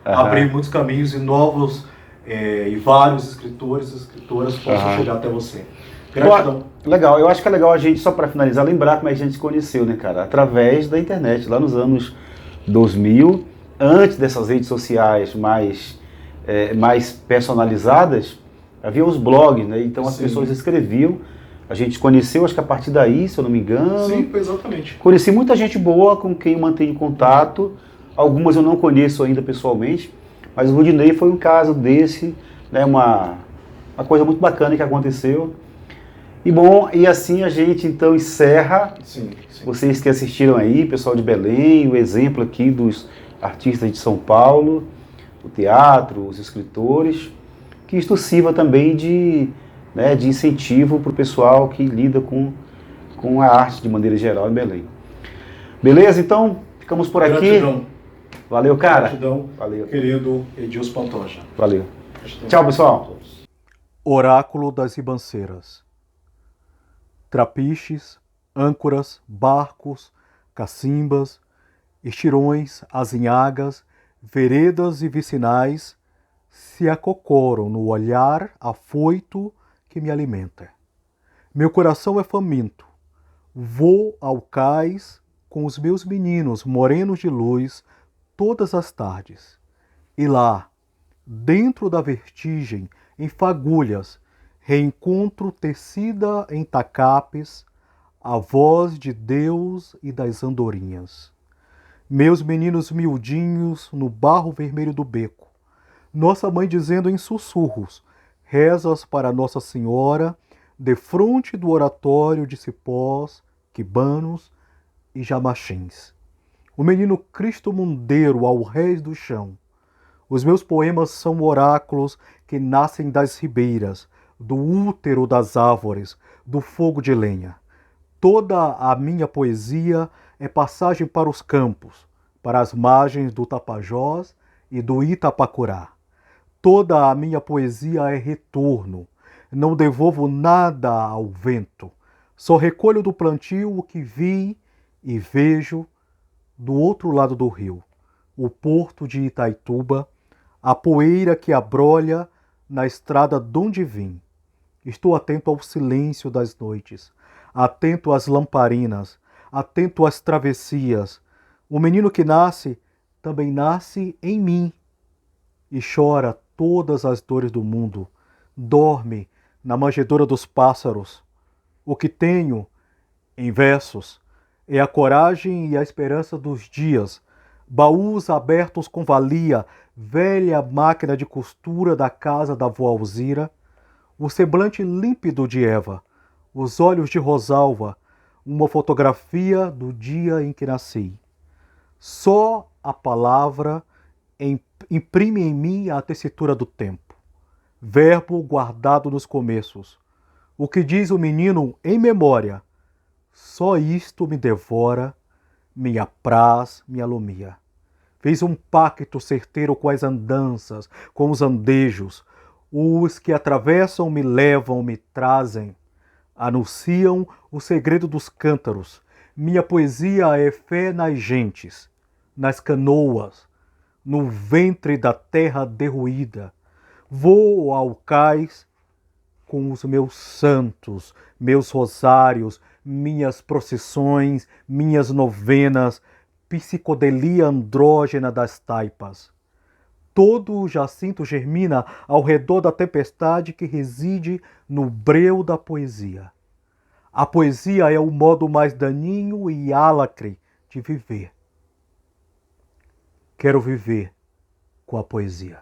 abrir muitos caminhos e novos e vários escritores e escritoras possam chegar até você. Gratidão. Legal, eu acho que é legal a gente, só para finalizar, lembrar como é que a gente se conheceu, né, cara? Através da internet, lá nos anos 2000, antes dessas redes sociais mais personalizadas, havia os blogs, né? Então as pessoas escreviam, a gente se conheceu, acho que a partir daí, se eu não me engano. Sim, exatamente. Conheci muita gente boa com quem eu mantenho contato, algumas eu não conheço ainda pessoalmente, mas o Rudinei foi um caso desse, né? Uma coisa muito bacana que aconteceu. E bom, e assim a gente então encerra. Sim. Vocês que assistiram aí, pessoal de Belém, o exemplo aqui dos artistas de São Paulo, o teatro, os escritores, que isto sirva também de incentivo para o pessoal que lida com a arte de maneira geral em Belém. Beleza? Então, ficamos por aqui. Gratidão. Valeu, cara. Gratidão, valeu, querido Edilson Pantoja. Valeu. Tchau, pessoal. Oráculo das ribanceiras. Trapiches, âncoras, barcos, cacimbas, estirões, azinhagas, veredas e vicinais se acocoram no olhar afoito que me alimenta. Meu coração é faminto. Vou ao cais com os meus meninos morenos de luz todas as tardes. E lá, dentro da vertigem, em fagulhas, reencontro tecida em tacapes a voz de Deus e das andorinhas. Meus meninos miudinhos no barro vermelho do beco. Nossa mãe dizendo em sussurros rezas para Nossa Senhora defronte do oratório de cipós, quibanos e jamachins. O menino Cristo mundeiro ao réis do chão. Os meus poemas são oráculos que nascem das ribeiras, do útero das árvores, do fogo de lenha. Toda a minha poesia é passagem para os campos, para as margens do Tapajós e do Itapacurá. Toda a minha poesia é retorno. Não devolvo nada ao vento. Só recolho do plantio o que vi e vejo do outro lado do rio. O porto de Itaituba, a poeira que abrolha na estrada donde vim. Estou atento ao silêncio das noites, atento às lamparinas, atento às travessias. O menino que nasce também nasce em mim e chora todas as dores do mundo. Dorme na manjedoura dos pássaros. O que tenho, em versos, é a coragem e a esperança dos dias, baús abertos com valia, velha máquina de costura da casa da avó Alzira, o semblante límpido de Eva, os olhos de Rosalva, uma fotografia do dia em que nasci. Só a palavra imprime em mim a tessitura do tempo, verbo guardado nos começos. O que diz o menino em memória, só isto me devora, me apraz, me alumia. Fez um pacto certeiro com as andanças, com os andejos. Os que atravessam me levam, me trazem, anunciam o segredo dos cântaros. Minha poesia é fé nas gentes, nas canoas, no ventre da terra derruída. Vou ao cais com os meus santos, meus rosários, minhas procissões, minhas novenas, psicodelia andrógena das taipas. Todo o jacinto germina ao redor da tempestade que reside no breu da poesia. A poesia é o modo mais daninho e álacre de viver. Quero viver com a poesia.